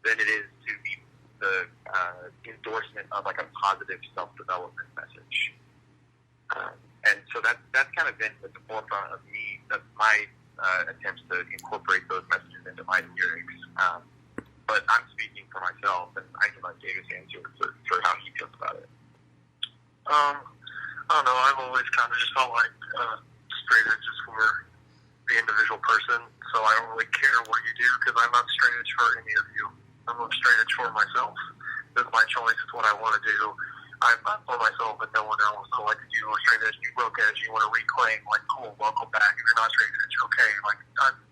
than it is to be the endorsement of like a positive self-development message. And so that's kind of been at the forefront of me, of my attempts to incorporate those messages into my lyrics. But I'm speaking for myself, and I can let Davis answer for how he feels about it. I don't know. I've always kind of just felt like straight edge is for the individual person, so I don't really care what you do because I'm not straight edge for any of you. I'm not straight edge for myself. It's my choice. It's what I want to do. I'm not for myself and no one else. So like if you are straight edge, you broke edge, you want to reclaim, like, cool, welcome back. If you're not straight edge, okay, like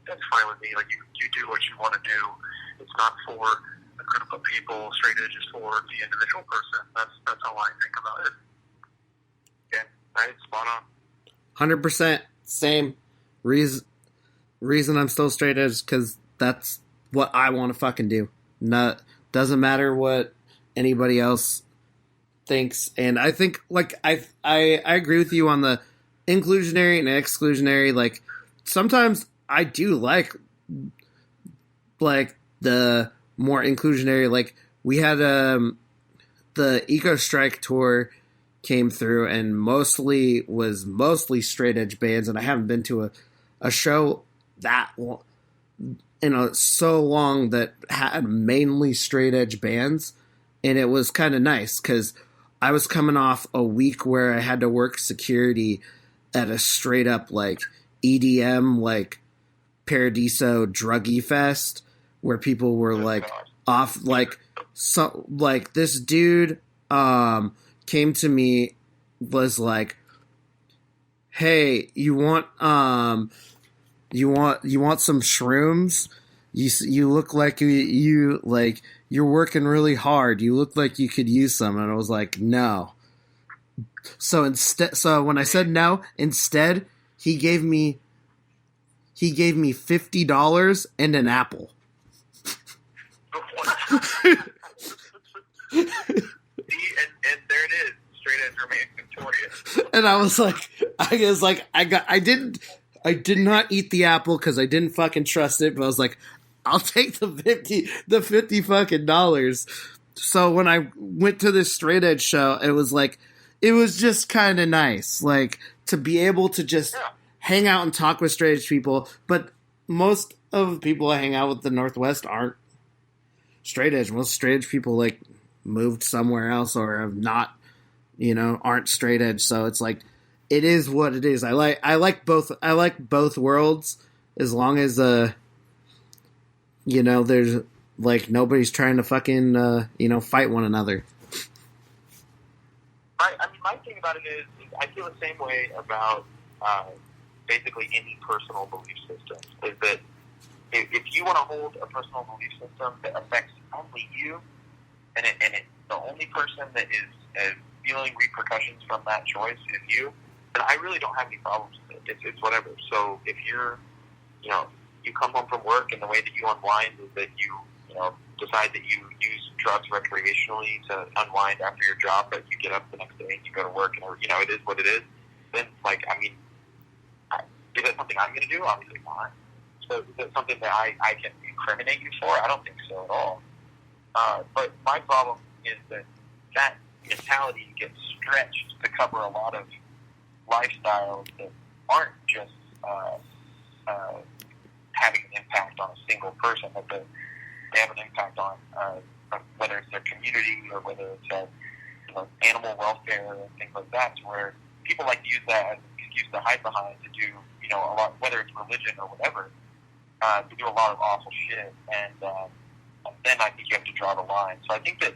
that's fine with me. Like you do what you want to do. It's not for a group of people. Straight edge is for the individual person. That's how I think about it. Yeah, right, spot on. 100% same reason I'm still straight edge, because that's what I want to fucking do. Doesn't matter what anybody else thinks. And I think, like, I agree with you on the inclusionary and exclusionary. Like, sometimes I do like the more inclusionary. Like, we had the Eco Strike tour came through and mostly straight edge bands, and I haven't been to a show that so long that had mainly straight edge bands, and it was kind of nice because I was coming off a week where I had to work security at a straight up like EDM like Paradiso druggy fest where people were like off like this dude came to me, was like, hey, you want some shrooms? You look like you like you're working really hard. You look like you could use some. And I was like, no. So when I said no, instead he gave me $50 and an apple. And there it is. Straight edge remains victorious. And I was like, I did not eat the apple because I didn't fucking trust it, but I was like, I'll take the 50 fucking dollars. So when I went to this straight edge show, it was just kind of nice, like, to be able to just hang out and talk with straight edge people. But most of the people I hang out with the Northwest aren't straight edge. Most straight edge people like moved somewhere else or have not, aren't straight edge. So it's like, it is what it is. I like both worlds, as long as there's like nobody's trying to fucking fight one another. My thing about it is I feel the same way about basically any personal belief system. Is that if you want to hold a personal belief system that affects only you, and the only person that is feeling repercussions from that choice is you, then I really don't have any problems with it. It's whatever. So if you're, you come home from work and the way that you unwind is that you decide that you use drugs recreationally to unwind after your job, but you get up the next day and you go to work and, it is what it is, then, is that something I'm going to do? Obviously not. So is that something that I can incriminate you for? I don't think so at all. But my problem is that mentality gets stretched to cover a lot of lifestyles that aren't just having an impact on a single person, but they have an impact on whether it's their community or whether it's animal welfare and things like that, to where people like to use that as an excuse to hide behind to do a lot, whether it's religion or whatever, to do a lot of awful shit, and then I think you have to draw the line. So I think that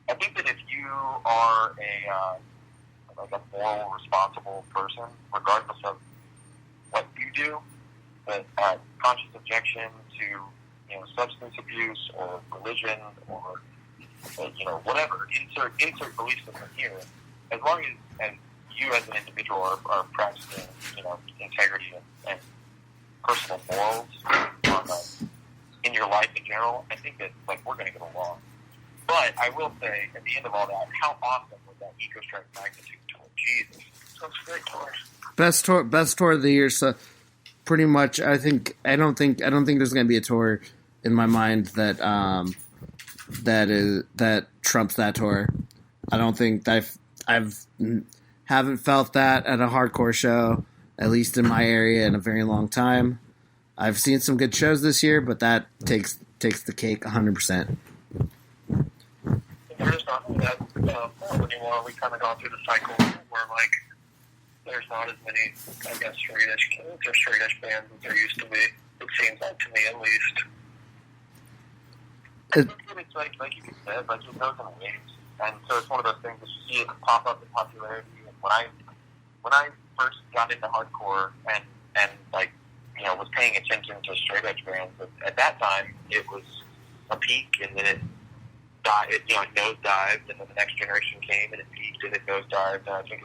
if you are a moral, responsible person, regardless of what you do, that conscious objection to substance abuse or religion or whatever, insert belief system here, as long as you as an individual are practicing integrity and personal morals in your life in general, I think that we're going to get along. But I will say, at the end of all that, how awesome was that Eco Strike Magnitude tour? Jesus, such a great tour. Best tour of the year. So pretty much, I don't think there's going to be a tour in my mind that trumps that tour. I don't think haven't felt that at a hardcore show, at least in my area, in a very long time. I've seen some good shows this year, but that takes the cake 100%. We're just not that anymore. We've kind of gone through the cycle where there's not as many, I guess, straight edge bands as there used to be. It seems like, to me at least. I think that it's like you said, it goes in waves, and so it's one of those things that you see it pop up in popularity. And when I first got into hardcore and was paying attention to straight edge bands, at that time it was a peak, and then it nosedived, and then the next generation came and it peaked and it nosedived. And I think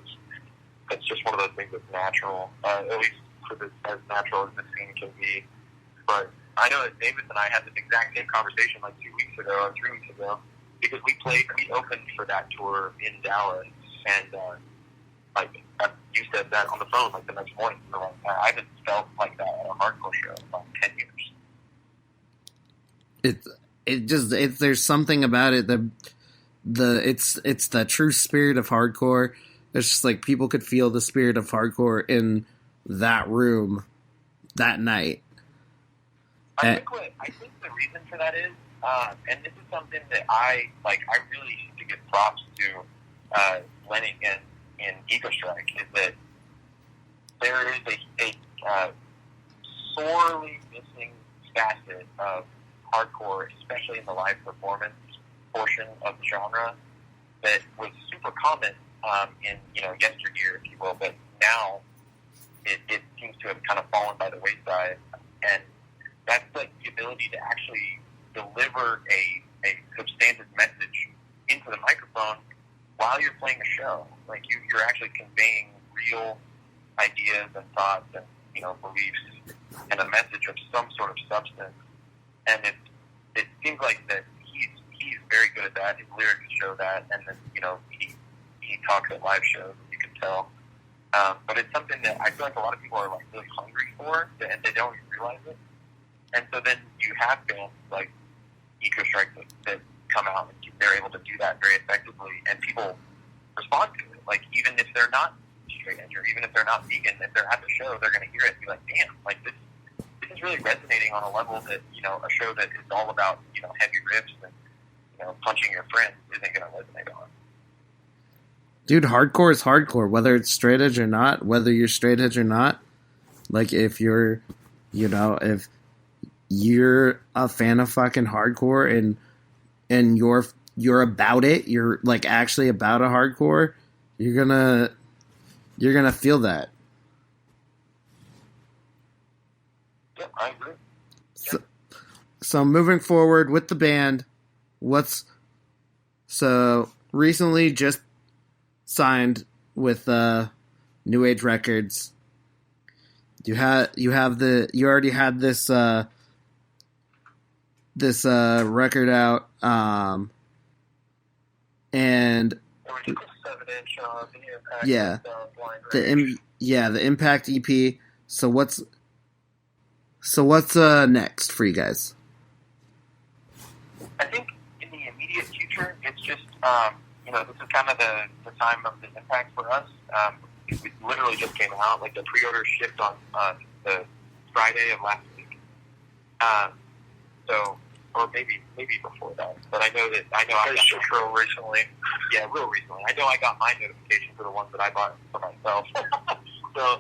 it's just one of those things that's natural, at least as natural as the scene can be. But I know that Davis and I had this exact same conversation 2 weeks ago or 3 weeks ago, because we opened for that tour in Dallas, and you said that on the phone the next morning. I haven't felt like that at a hardcore show in 10 years. There's something about it that it's the true spirit of hardcore. It's just people could feel the spirit of hardcore in that room that night. I think the reason for that is, and this is something that I really need to give props to Lenny in Eco Strike, is that there is a sorely missing facet of hardcore, especially in the live performance portion of the genre, that was super common in yesteryear, if you will, but now it seems to have kind of fallen by the wayside, and that's the ability to actually deliver a substantive message into the microphone while you're playing a show. You're actually conveying real ideas and thoughts and beliefs and a message of some sort of substance. And it seems like that he's very good at that. His lyrics show that, and then he talks at live shows, you can tell. But it's something that I feel like a lot of people are really hungry for, and they don't even realize it. And so then you have bands like Eco Strike that come out and they're able to do that very effectively, and people respond to it. Even if they're not straight edge, or even if they're not vegan, if they're at the show, they're going to hear it and be like, damn, this is really resonating on a level that, a show that is all about, heavy riffs and, punching your friends isn't going to resonate on. Dude, hardcore is hardcore, whether it's straight edge or not, whether you're straight edge or not. If you're, if you're a fan of fucking hardcore and you're about it, you're actually about a hardcore, you're gonna feel that. Yeah, I agree. So moving forward with the band, recently just signed with New Age Records. You already had this record out, and We took a 7-inch the Impact. Yeah. Blind the Rage. the Impact EP. So what's next for you guys? I think in the immediate future, it's just, this is kind of the time of the impact for us. It literally just came out. Like, the pre-order shipped on the Friday of last week. Or maybe before that. But I know I got just real recently. Yeah, real recently. I know I got my notification for the ones that I bought for myself. So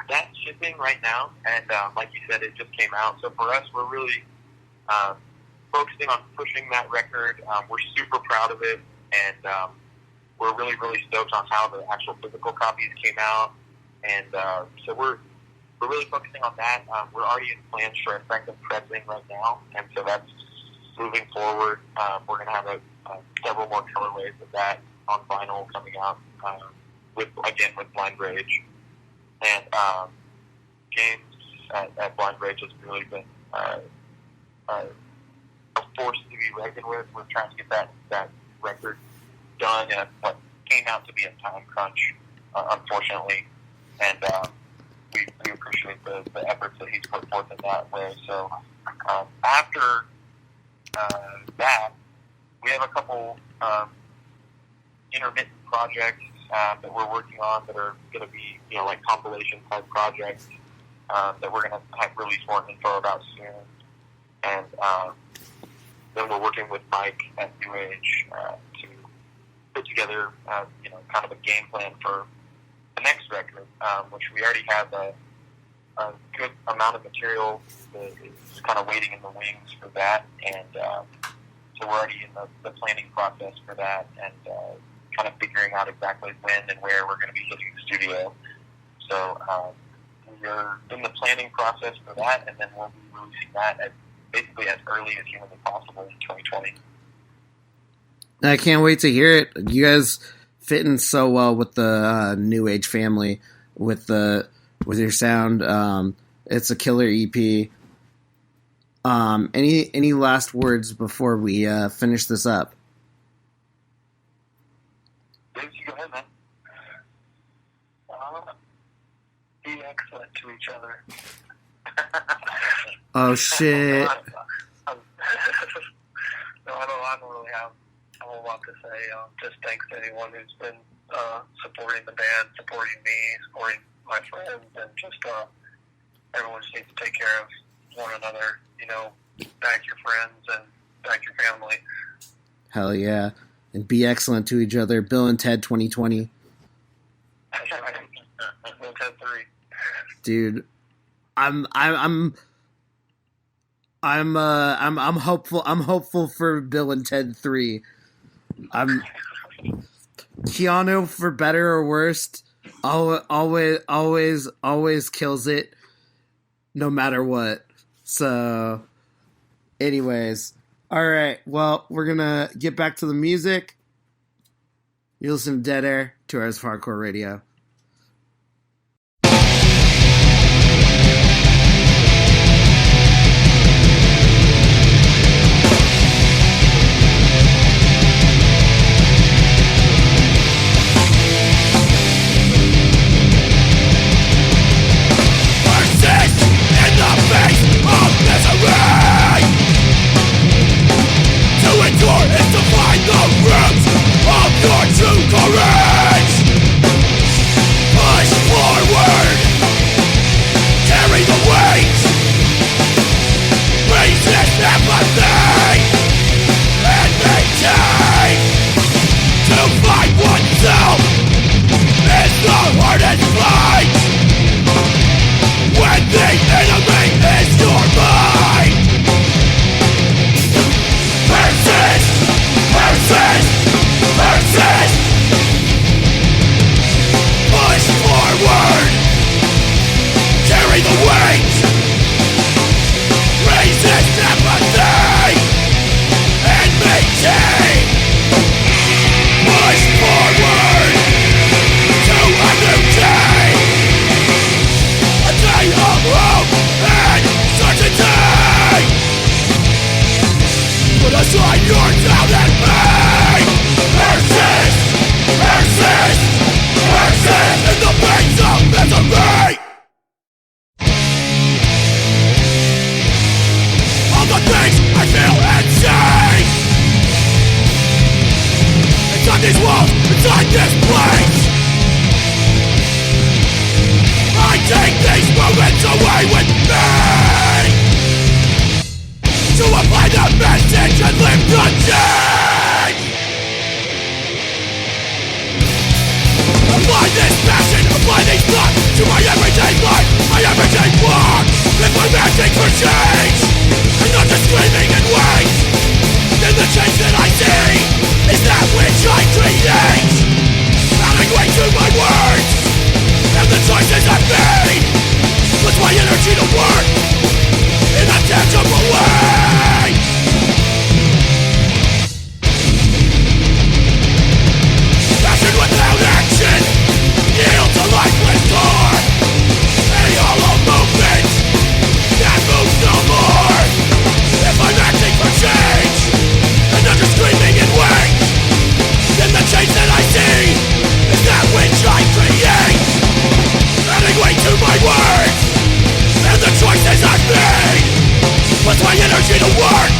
that's shipping right now, and like you said, it just came out. So for us, we're really focusing on pushing that record. We're super proud of it, and we're really, really stoked on how the actual physical copies came out. And so we're really focusing on that. We're already in plans for effective pressing right now, and so that's moving forward. We're going to have several more colorways of that on vinyl coming out with Blind Rage. And James at Blind Rage has really been a force to be reckoned with. We're trying to get that record done in what came out to be a time crunch, unfortunately. And we appreciate the efforts that he's put forth in that way. So after that, we have a couple intermittent projects that we're working on that are going to be, like compilation type projects that we're going to have release more info about soon. And then we're working with Mike at New Age to put together, kind of a game plan for the next record, which we already have a good amount of material that is kind of waiting in the wings for that. And so we're already in the planning process for that, and kind of figuring out exactly when and where we're going to be hitting the studio. So we're in the planning process for that, and then we'll be releasing that basically as early as humanly possible in 2020. I can't wait to hear it. You guys fit in so well with the New Age family, with your sound. It's a killer EP. Any last words before we finish this up? James, you go ahead, man. Be excellent to each other. Oh shit! No, I don't really have a whole lot to say. Just thanks to anyone who's been supporting the band, supporting me, supporting my friends, and just everyone just needs to take care of one another. Back your friends and back your family. Hell yeah! And be excellent to each other. Bill and Ted 2020. Bill and Ted 3. Dude, I'm hopeful. I'm hopeful for Bill and Ted 3. I'm Keanu, for better or worse, always kills it, no matter what. So, anyways, all right. Well, we're gonna get back to the music. You listen to Deadair, 2 Hours of Hardcore Radio. True courage. Push forward. Carry the weight. Resist apathy. And maintain. To find oneself is the hardest fight. When the enemy is your mind. Persist. Persist. Persist! Push forward! Carry the weight! Resist apathy! this place. I take these moments away with me to apply the message and live the change. Apply this passion, apply these thoughts to my everyday life, my everyday walk. If I'm acting for change and not just screaming and wait, then the change that I see is that which I create. Adding weight to my words and the choices I've made, puts my energy to work in a tangible way. Passion without action yields a lifeless core, a hollow movement that moves no more. If I'm acting for change and not just screaming in wait, then the change that I see is that which I create. Adding weight to my words and the choices I've made, puts my energy to work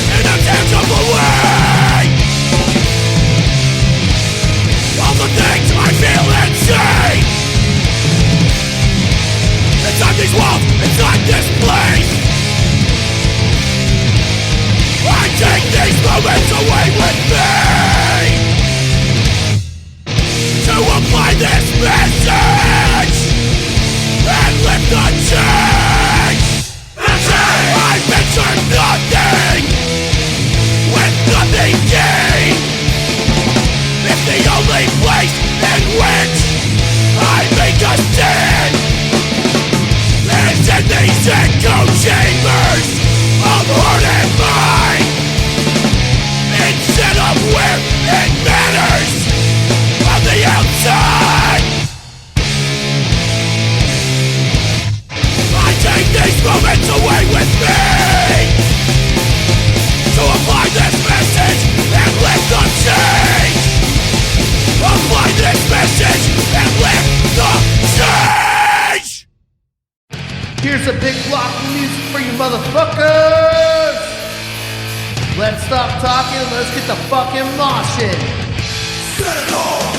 in a tangible way. All the things I feel and say inside these walls, inside this place, I take these moments away with me to apply this message and live the change. I picture nothing with nothing gained. If the only place in which I make a stand is in these echo chambers of heart and mind, instead of where it matters on the outside. I take these moments away with me to apply this message and live the change. Apply this message and live the change. Here's a big block of music for you motherfuckers. Let's stop talking and let's get the fucking moshing. Set it off.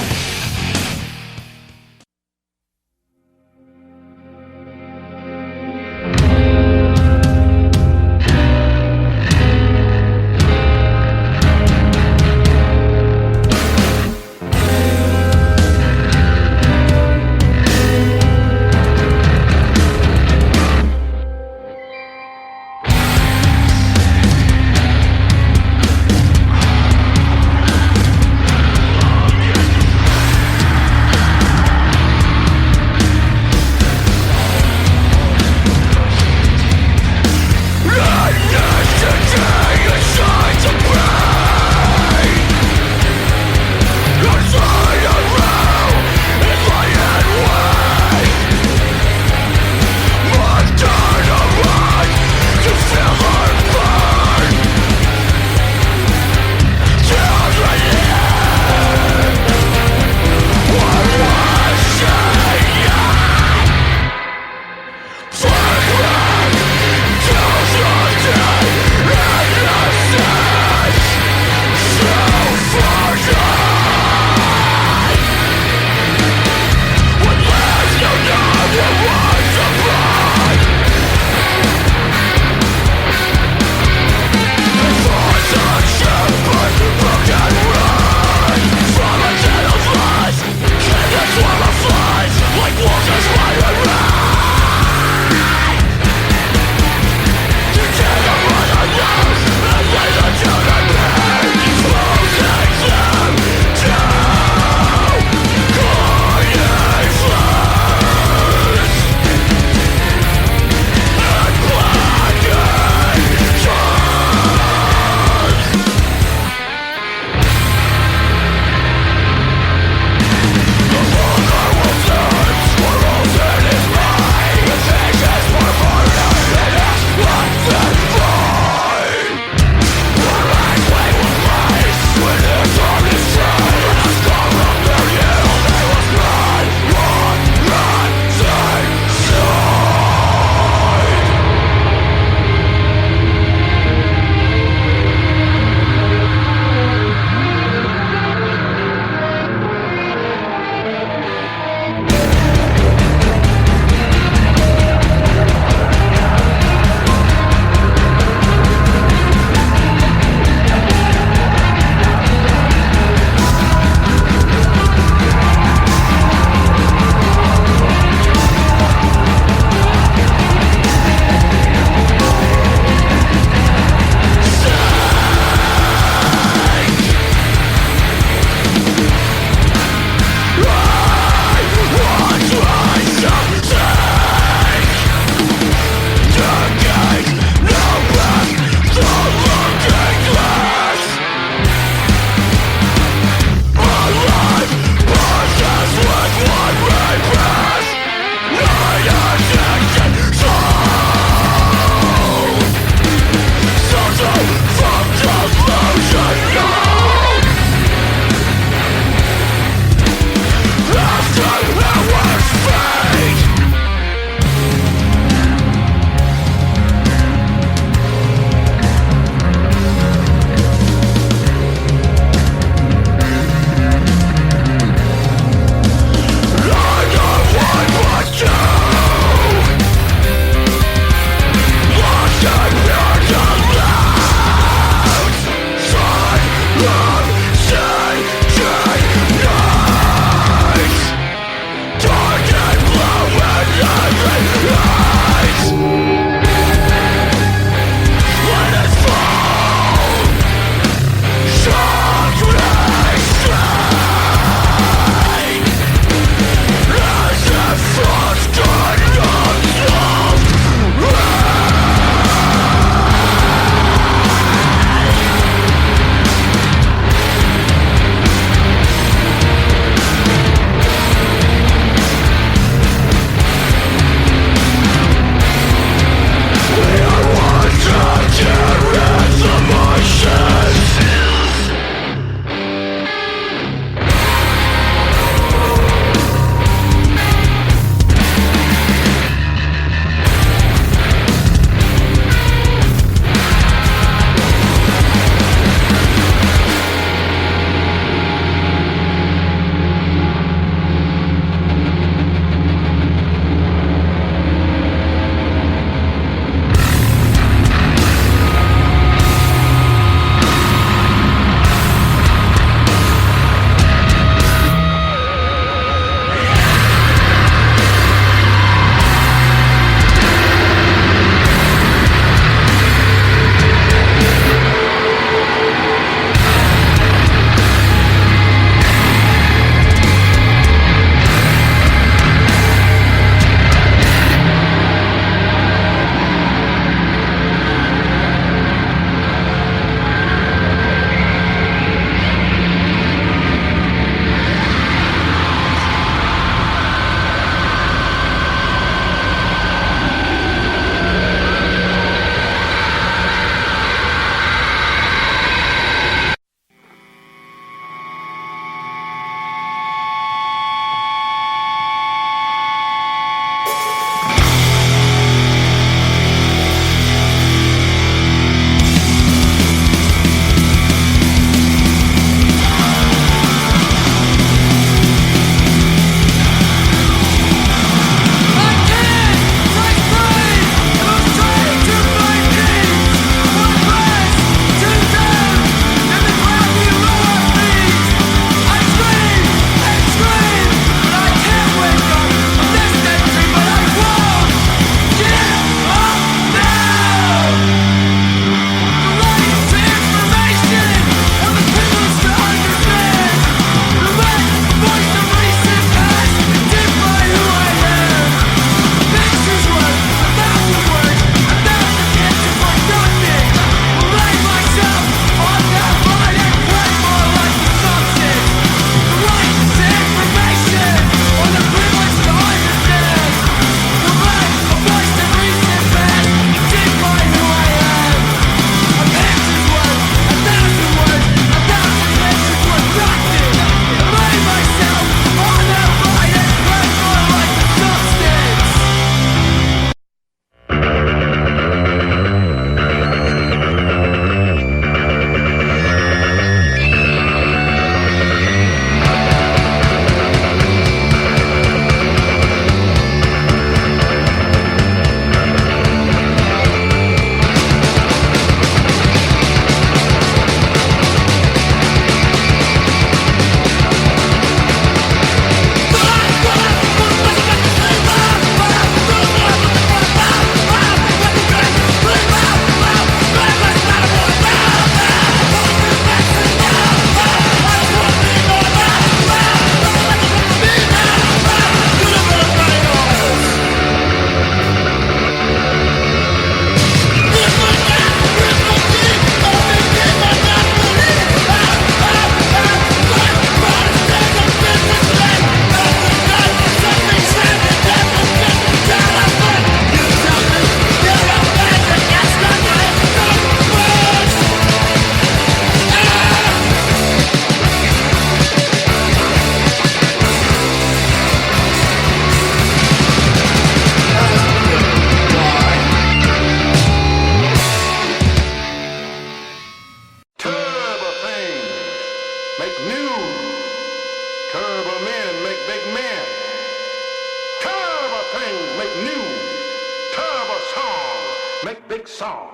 big song.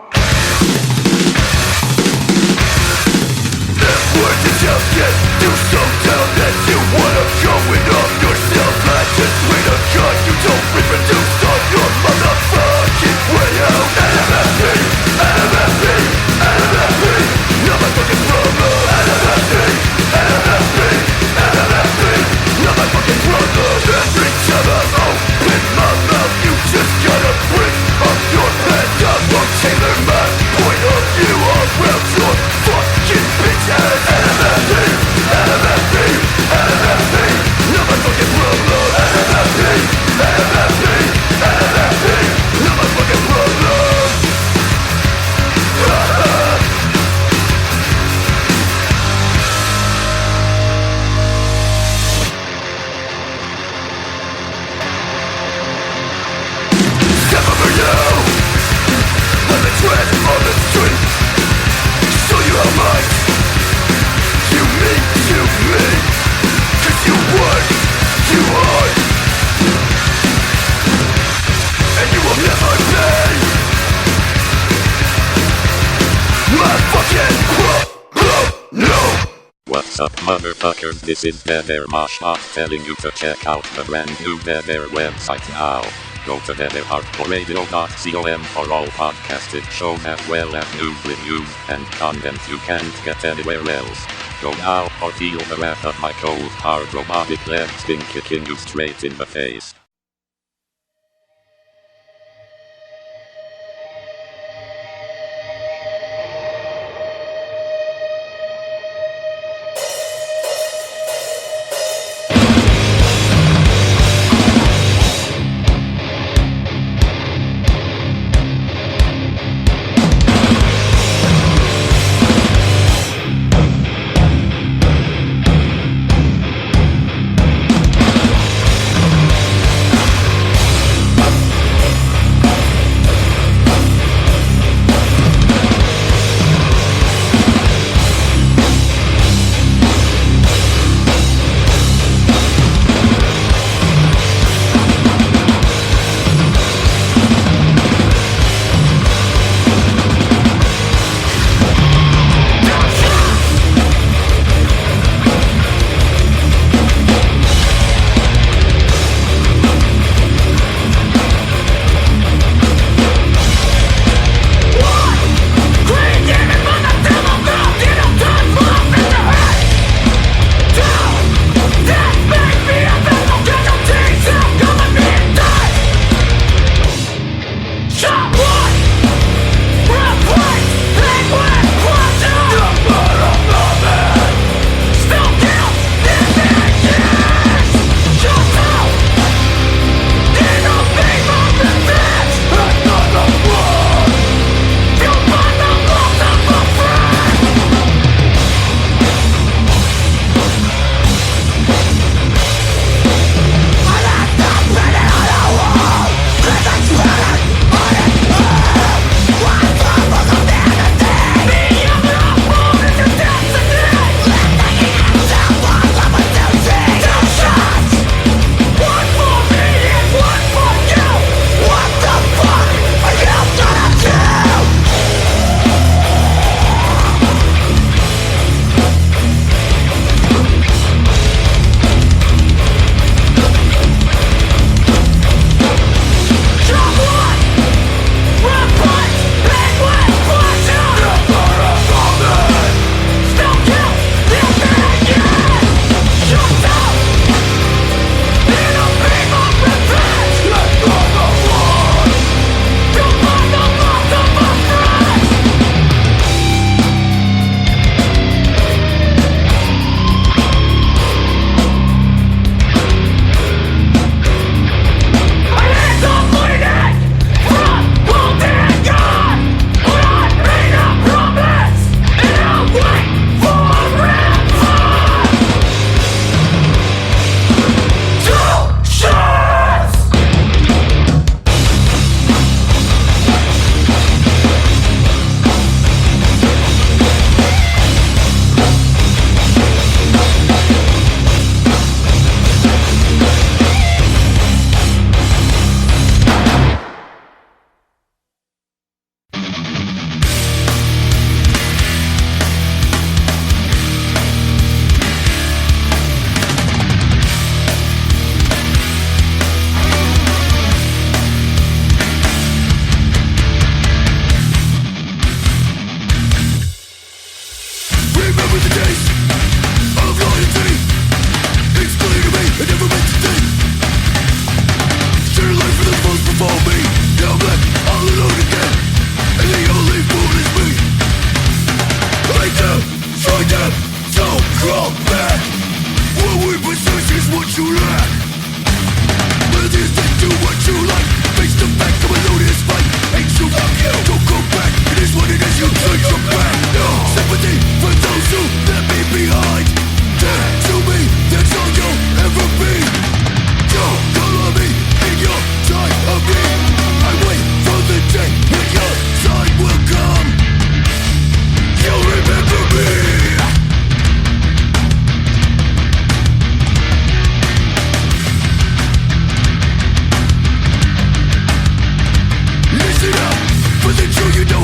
Words that you get you so down that you wanna go it up yourself. I just pray to God you don't reproduce on your motherfucking way out. NMFP, NMFP, NMFP, not my fucking problem. NMFP, NMFP, NMFP, not my fucking problem. Every time I open my mouth you just gotta bring up your head. I won't tailor my point of view around your fucking bitch ass. NMFP, NMFP, NMFP, not my fucking problem. NMFP, NMFP, NMFP, not my fucking problem. Step over you, let me tread on the street. Show you how much you mean to me. 'Cause you work too hard, and you will never pay my fucking no. What's up, motherfuckers? This is Deadair Moshbot telling you to check out the brand new Deadair website now. Go to deadairhardcoreradio.com for all podcasted shows as well as news, reviews, and content you can't get anywhere else. Go now or feel the wrath of my cold hard robotic legs spin kicking you straight in the face.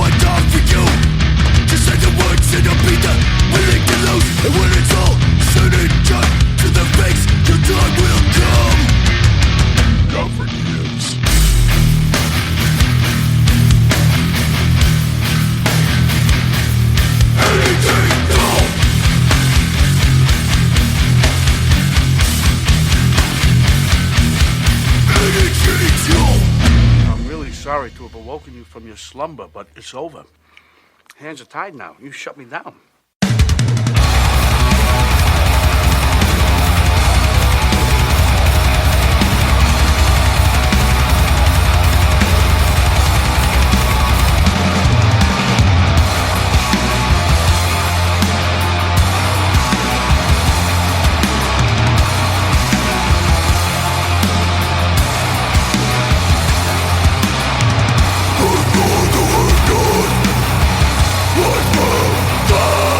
I die for you. Just say the words and I'll be the willing to lose. And when it's all said and done, to the face, your time will come. Governance. Anything, no. Anything, no. I'm really sorry to have awoken you from your slumber, but it's over. Hands are tied now. You shut me down. What will die?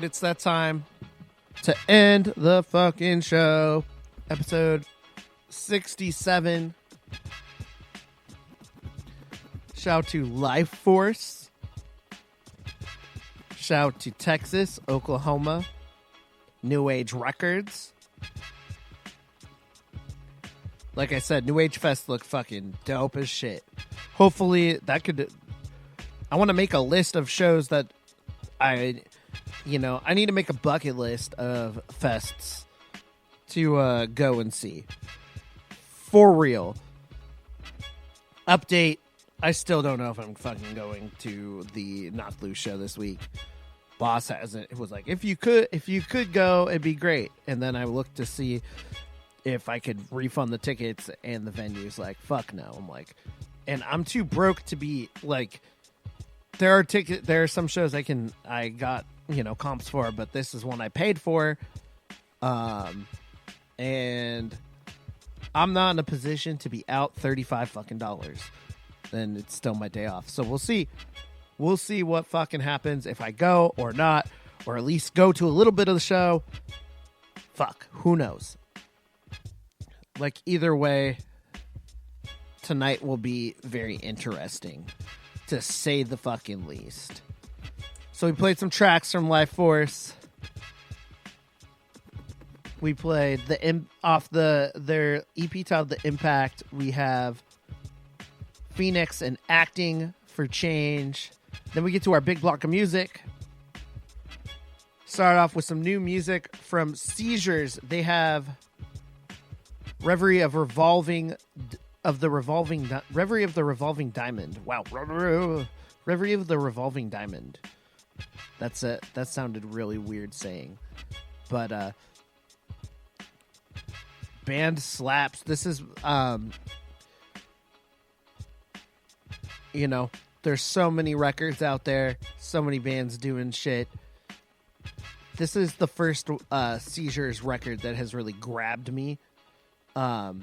right, it's that time to end the fucking show. Episode 67. Shout out to Life Force. Shout out to Texas, Oklahoma, New Age Records. Like I said, New Age Fest looked fucking dope as shit. Hopefully that could... I want to make a list of shows that I need to make a bucket list of fests to go and see. For real. Update. I still don't know if I'm fucking going to the Knocked Loose show this week. Boss hasn't. It was like, if you could go, it'd be great. And then I looked to see if I could refund the tickets, and the venue's like, fuck no. I'm like, and I'm too broke to be like, there are some shows I got, comps for, but this is one I paid for. And I'm not in a position to be out $35 fucking dollars. Then it's still my day off. So we'll see. We'll see what fucking happens if I go or not, or at least go to a little bit of the show. Fuck, who knows? Like, either way, tonight will be very interesting, to say the fucking least. So we played some tracks from Life Force. We played off their EP titled The Impact. We have Phoenix and Acting for Change. Then we get to our big block of music. Start off with some new music from Seizures. They have Reverie of the Revolving Diamond. Wow. Reverie of the Revolving Diamond. That's it. That sounded really weird saying. But band slaps. This is there's so many records out there, so many bands doing shit. This is the first Seizures record that has really grabbed me. I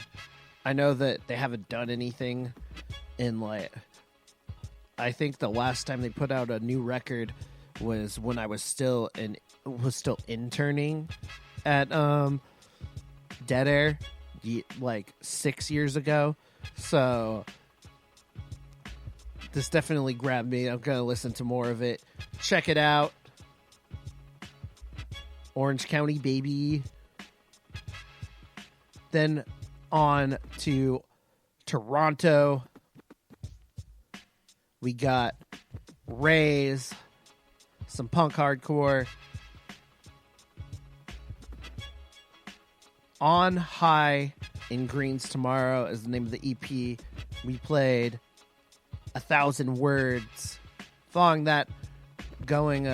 know that they haven't done anything in I think the last time they put out a new record was when I was still interning at Deadair, 6 years ago. So this definitely grabbed me. I'm gonna listen to more of it. Check it out. Orange County, baby. Then on to Toronto. We got Rays, some punk hardcore. On High in Greens Tomorrow is the name of the EP. We played 1,000 Words. Following that, going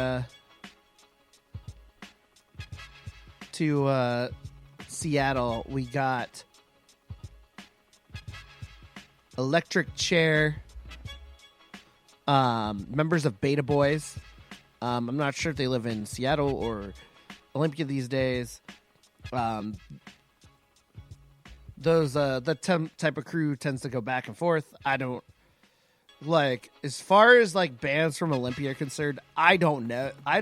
to Seattle, we got Electric Chair, members of Beta Boys. I'm not sure if they live in Seattle or Olympia these days. That type of crew tends to go back and forth. I don't as far as bands from Olympia are concerned, I don't know. I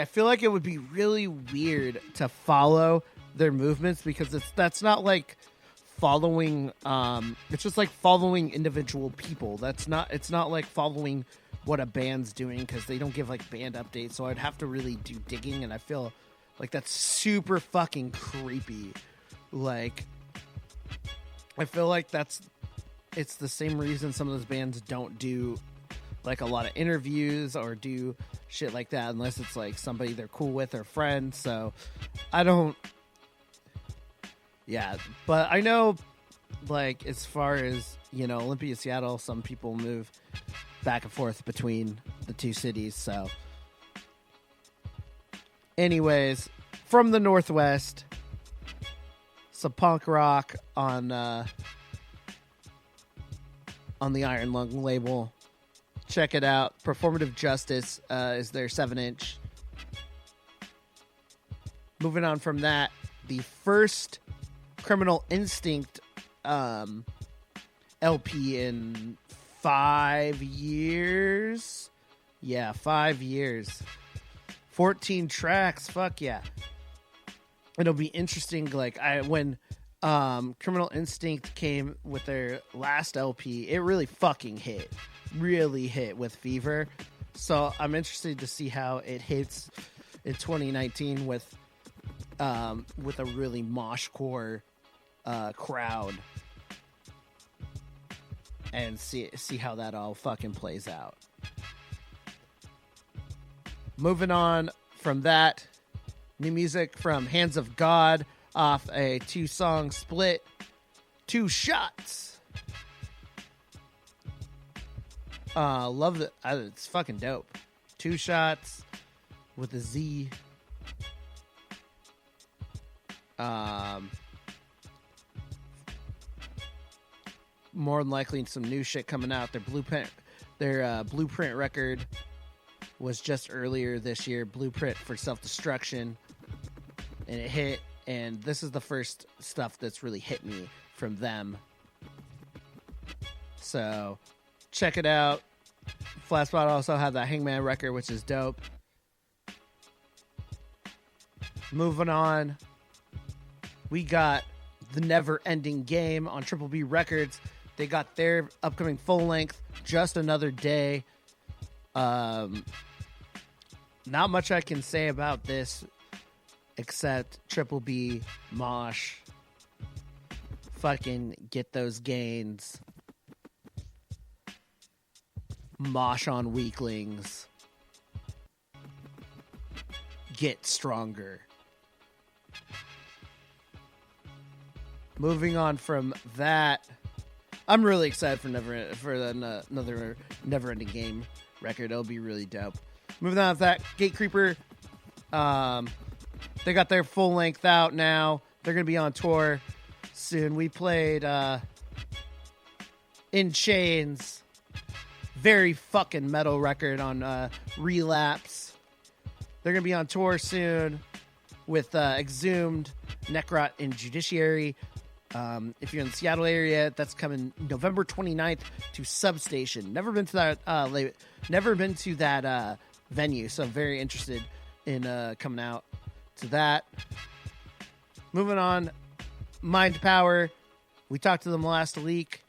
feel like it would be really weird to follow their movements, because that's not following, it's just following individual people. It's not following what a band's doing, because they don't give band updates. So I'd have to really do digging, and I feel like that's super fucking creepy. I feel like it's the same reason some of those bands don't do a lot of interviews or do shit like that unless it's somebody they're cool with or friends. So I don't. Yeah, but I know as far as Olympia, Seattle, some people move back and forth between the two cities. So anyways, from the Northwest, some punk rock on the Iron Lung label. Check it out. Performative Justice is their 7-inch. Moving on from that, the first Criminal Instinct LP in 5 years. Yeah, 5 years. 14 tracks. Fuck yeah. It'll be interesting. Like when Criminal Instinct came with their last LP, it really fucking hit. Really hit with Fever. So I'm interested to see how it hits in 2019 with a really moshcore crowd, and see how that all fucking plays out. Moving on from that, new music from Hands of God off a 2-song split, Two Shots. Love it. It's fucking dope. 2 Shots with a Z. More than likely some new shit coming out. Their Blueprint record was just earlier this year, Blueprint for Self-Destruction, and it hit, and this is the first stuff that's really hit me from them. So check it out. Flatspot also have that Hangman record, which is dope. Moving on, we got The Never Ending Game on Triple B Records. They got their upcoming full length, Just Another Day. Not much I can say about this except Triple B, Mosh. Fucking get those gains. Mosh on weaklings. Get stronger. Moving on from that, I'm really excited for another Never Ending Game record. It'll be really dope. Moving on with that, Gatecreeper. They got their full length out now. They're gonna be on tour soon. We played In Chains, very fucking metal record on Relapse. They're gonna be on tour soon with Exhumed, Necrot, and Judiciary. If you're in the Seattle area, that's coming November 29th to Substation. Never been to that venue, so I'm very interested in coming out to that. Moving on, Mind Power. We talked to them last week.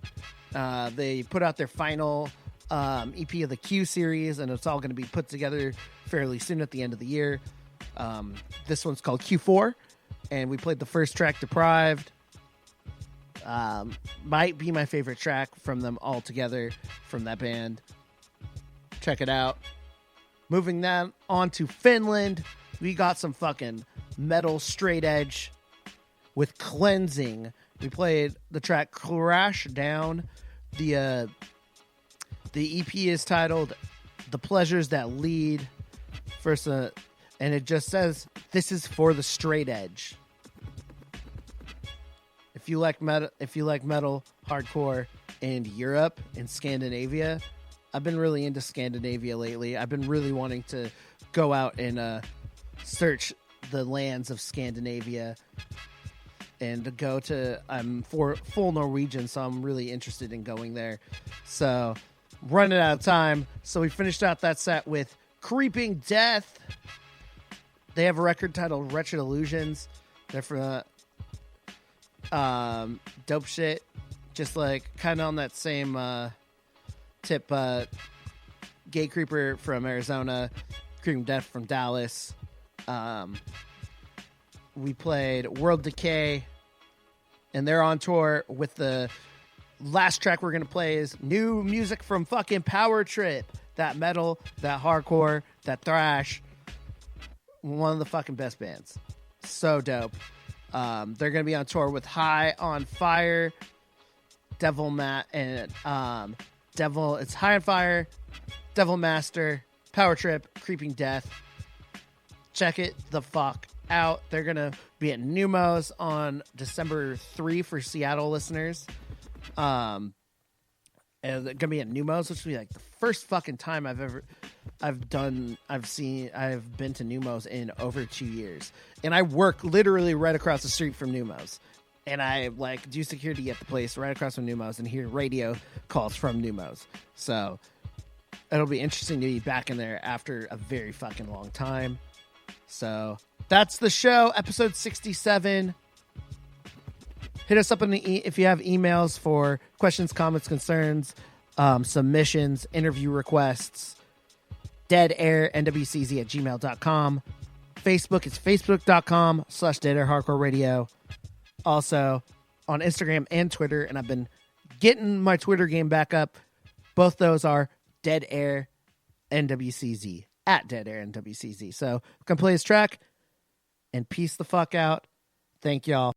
They put out their final EP of the Q series, and it's all going to be put together fairly soon at the end of the year. This one's called Q4, and we played the first track, Deprived. Might be my favorite track from them all together, from that band. Check it out. Moving that on to Finland, we got some fucking metal straight edge with Cleansing. We played the track Crash Down. The EP is titled The Pleasures That Lead. First, and it just says, "This is for the straight edge." If you like metal, hardcore, and Europe and Scandinavia, I've been really into Scandinavia lately. I've been really wanting to go out and search the lands of Scandinavia and to go to. I'm full Norwegian, so I'm really interested in going there. So, running out of time, so we finished out that set with Creeping Death. They have a record titled Wretched Illusions. They're from dope shit, just like kind of on that same tip. Gatecreeper from Arizona, Creeping Death from Dallas. We played World Decay, and they're on tour with the last track we're gonna play is new music from fucking Power Trip. That metal, that hardcore, that thrash. One of the fucking best bands. So dope. They're going to be on tour with High on Fire, Devil it's High on Fire, Devil Master, Power Trip, Creeping Death. Check it the fuck out. They're going to be at Numos on December 3 for Seattle listeners. And they're going to be at Numos, which will be like the first fucking time I've been to Numos in over 2 years. And I work literally right across the street from Numos. And I do security at the place right across from Numos and hear radio calls from Numos. So it'll be interesting to be back in there after a very fucking long time. So that's the show, episode 67. Hit us up if you have emails for questions, comments, concerns, submissions, interview requests. deadairnwcz@gmail.com. Facebook is facebook.com/Deadair Hardcore Radio. Also on Instagram and Twitter, and I've been getting my Twitter game back up. Both those are Deadair NWCZ, at Deadair NWCZ. So, we can play this track and peace the fuck out. Thank y'all.